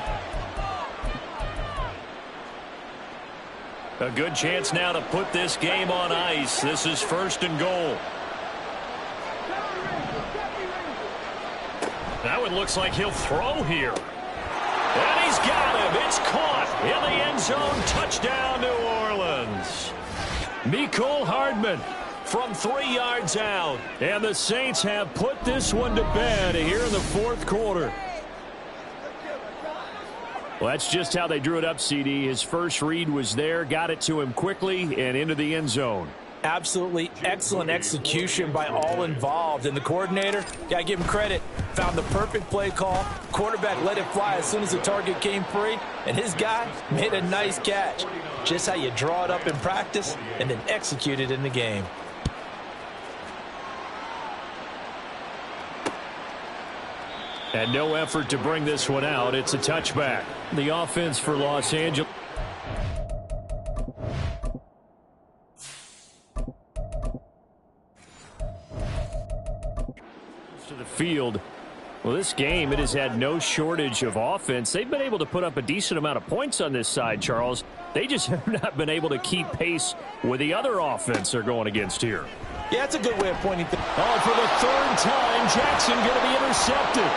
A good chance now to put this game on ice. This is 1st and goal. Now it looks like he'll throw here. And he's got him. It's caught in the end zone. Touchdown, New Orleans. Mecole Hardman from 3 yards out. And the Saints have put this one to bed here in the 4th quarter. Well, that's just how they drew it up, CD. His first read was there, got it to him quickly, and into the end zone. Absolutely excellent execution by all involved. And the coordinator, got to give him credit, found the perfect play call. Quarterback let it fly as soon as the target came free, and his guy made a nice catch. Just how you draw it up in practice and then execute it in the game. And no effort to bring this one out. It's a touchback. The offense for Los Angeles. To the field. Well, this game, it has had no shortage of offense. They've been able to put up a decent amount of points on this side, Charles. They just have not been able to keep pace with the other offense they're going against here. Yeah, that's a good way of pointing things. Oh, for the 3rd time, Jackson going to be intercepted.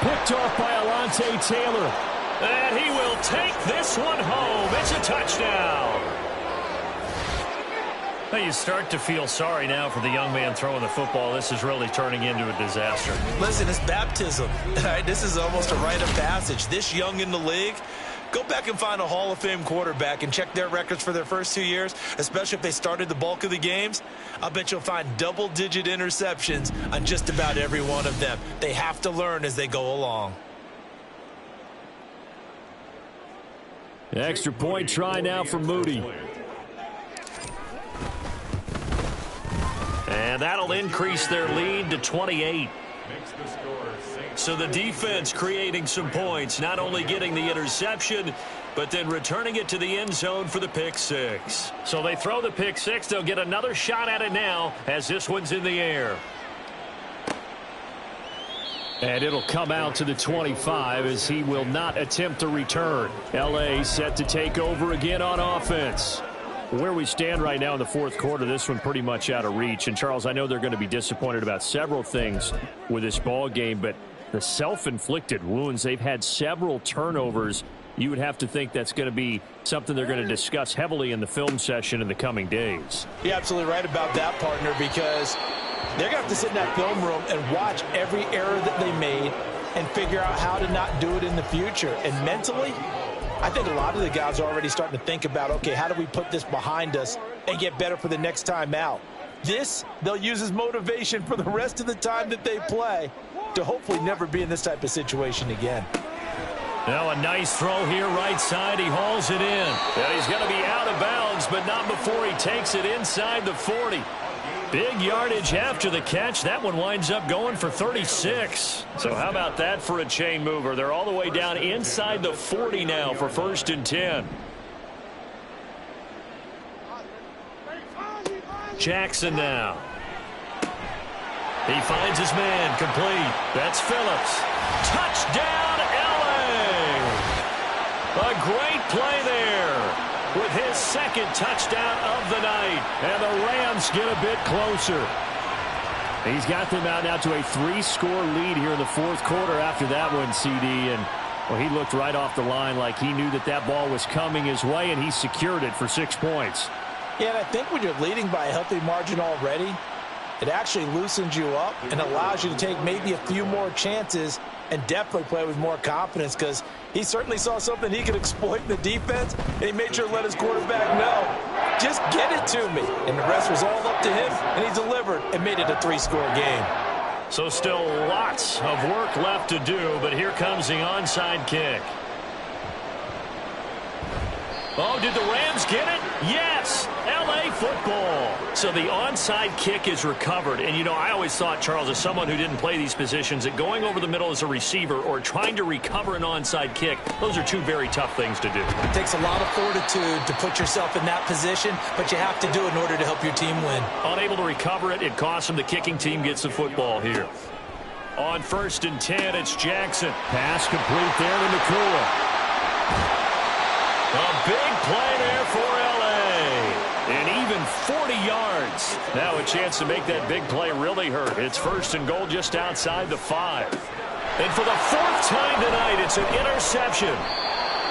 Picked off by Alontae Taylor. And he will take this one home. It's a touchdown. Well, you start to feel sorry now for the young man throwing the football. This is really turning into a disaster. Listen, it's baptism. All right, this is almost a rite of passage. This young in the league, go back and find a Hall of Fame quarterback and check their records for their first 2 years, especially if they started the bulk of the games. I'll bet you'll find double-digit interceptions on just about every one of them. They have to learn as they go along. Extra point try now for Moody. And that'll increase their lead to 28. So the defense creating some points, not only getting the interception, but then returning it to the end zone for the pick six. So they throw the pick six. They'll get another shot at it now as this one's in the air. And it'll come out to the 25 as he will not attempt to return. L.A. set to take over again on offense. Where we stand right now in the fourth quarter, this one pretty much out of reach. And, Charles, I know they're going to be disappointed about several things with this ball game, but the self-inflicted wounds, they've had several turnovers. You would have to think that's going to be something they're going to discuss heavily in the film session in the coming days. You're absolutely right about that, partner, because they're going to have to sit in that film room and watch every error that they made and figure out how to not do it in the future. And mentally, I think a lot of the guys are already starting to think about, okay, how do we put this behind us and get better for the next time out? This, they'll use as motivation for the rest of the time that they play to hopefully never be in this type of situation again. Now a nice throw here right side. He hauls it in. And he's going to be out of bounds, but not before he takes it inside the 40. Big yardage after the catch. That one winds up going for 36. So how about that for a chain mover? They're all the way down inside the 40 now for 1st and 10. Jackson now. He finds his man, complete. That's Phillips. Touchdown, L.A. A great play there with his second touchdown of the night. And the Rams get a bit closer. He's got them out now to a 3-score lead here in the fourth quarter after that one, CD. And, well, he looked right off the line like he knew that that ball was coming his way, and he secured it for 6 points. Yeah, and I think when you're leading by a healthy margin already, it actually loosens you up and allows you to take maybe a few more chances and definitely play with more confidence, because he certainly saw something he could exploit in the defense, and he made sure to let his quarterback know, just get it to me. And the rest was all up to him, and he delivered and made it a 3-score game. So still lots of work left to do, but here comes the onside kick. Oh, did the Rams get it? Yes! L.A. football. So the onside kick is recovered. And, you know, I always thought, Charles, as someone who didn't play these positions, that going over the middle as a receiver or trying to recover an onside kick, those are two very tough things to do. It takes a lot of fortitude to put yourself in that position, but you have to do it in order to help your team win. Unable to recover it, it costs them. The kicking team gets the football here. On 1st and 10, it's Jackson. Pass complete there to Nakua. A big play there for L.A. And even 40 yards. Now a chance to make that big play really hurt. It's 1st and goal just outside the 5. And for the 4th time tonight, it's an interception.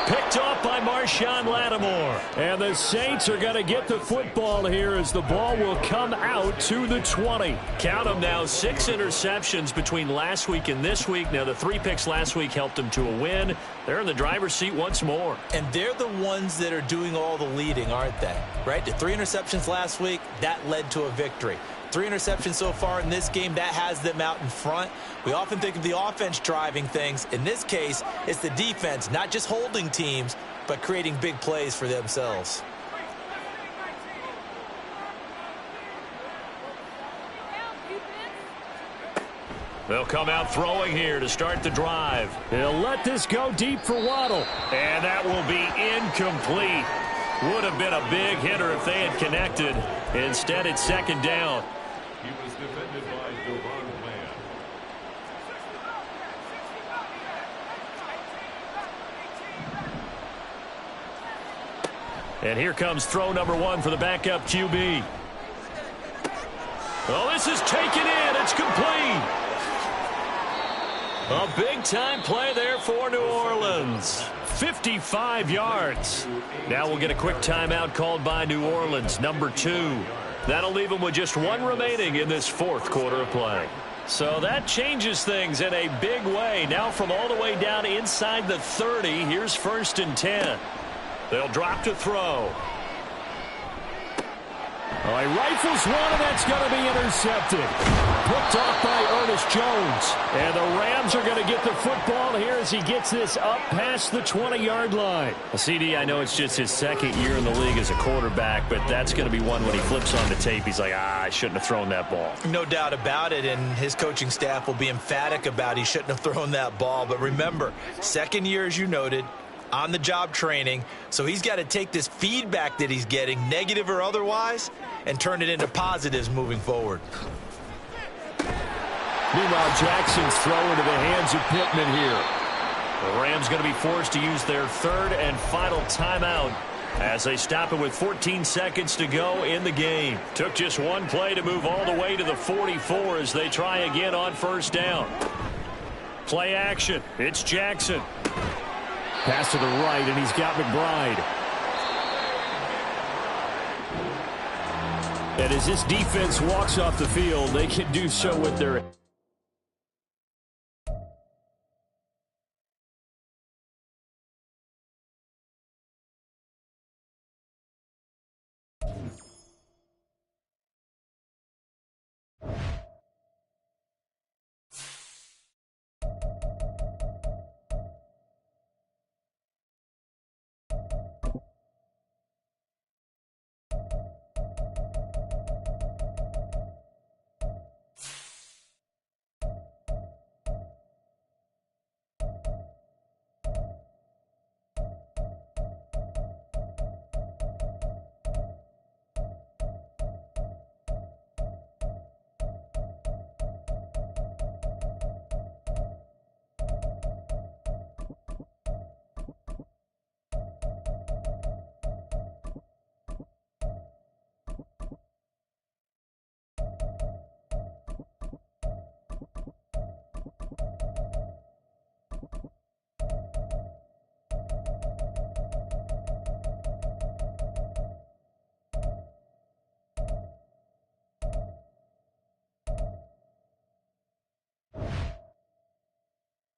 Picked off by Marshawn Lattimore. And the Saints are going to get the football here as the ball will come out to the 20. Count them now, 6 interceptions between last week and this week. Now the 3 picks last week helped them to a win. They're in the driver's seat once more. And they're the ones that are doing all the leading, aren't they? Right? The 3 interceptions last week, that led to a victory. 3 interceptions so far in this game, that has them out in front. We often think of the offense driving things. In this case, it's the defense, not just holding teams, but creating big plays for themselves. They'll come out throwing here to start the drive. They'll let this go deep for Waddle. And that will be incomplete. Would have been a big hitter if they had connected. Instead, it's 2nd down. He was defended by Devon Land. And here comes throw number 1 for the backup QB. Oh, this is taken in. It's complete. A big-time play there for New Orleans. 55 yards. Now we'll get a quick timeout called by New Orleans, number 2. That'll leave them with just 1 remaining in this 4th quarter of play. So that changes things in a big way. Now from all the way down inside the 30, here's 1st and 10. They'll drop to throw. Oh, he rifles one, and that's going to be intercepted. Picked off by Ernest Jones. And the Rams are going to get the football here as he gets this up past the 20-yard line. Well, CD, I know it's just his 2nd year in the league as a quarterback, but that's going to be one when he flips on the tape. He's like, I shouldn't have thrown that ball. No doubt about it, and his coaching staff will be emphatic about he shouldn't have thrown that ball. But remember, 2nd year, as you noted, on-the-job training. So he's got to take this feedback that he's getting, negative or otherwise, and turn it into positives moving forward. Meanwhile, Jackson's throw into the hands of Pittman here. The Rams going to be forced to use their third and final timeout as they stop it with 14 seconds to go in the game. Took just one play to move all the way to the 44 as they try again on first down. Play action. It's Jackson. Pass to the right, and he's got McBride. And as this defense walks off the field, they can do so with their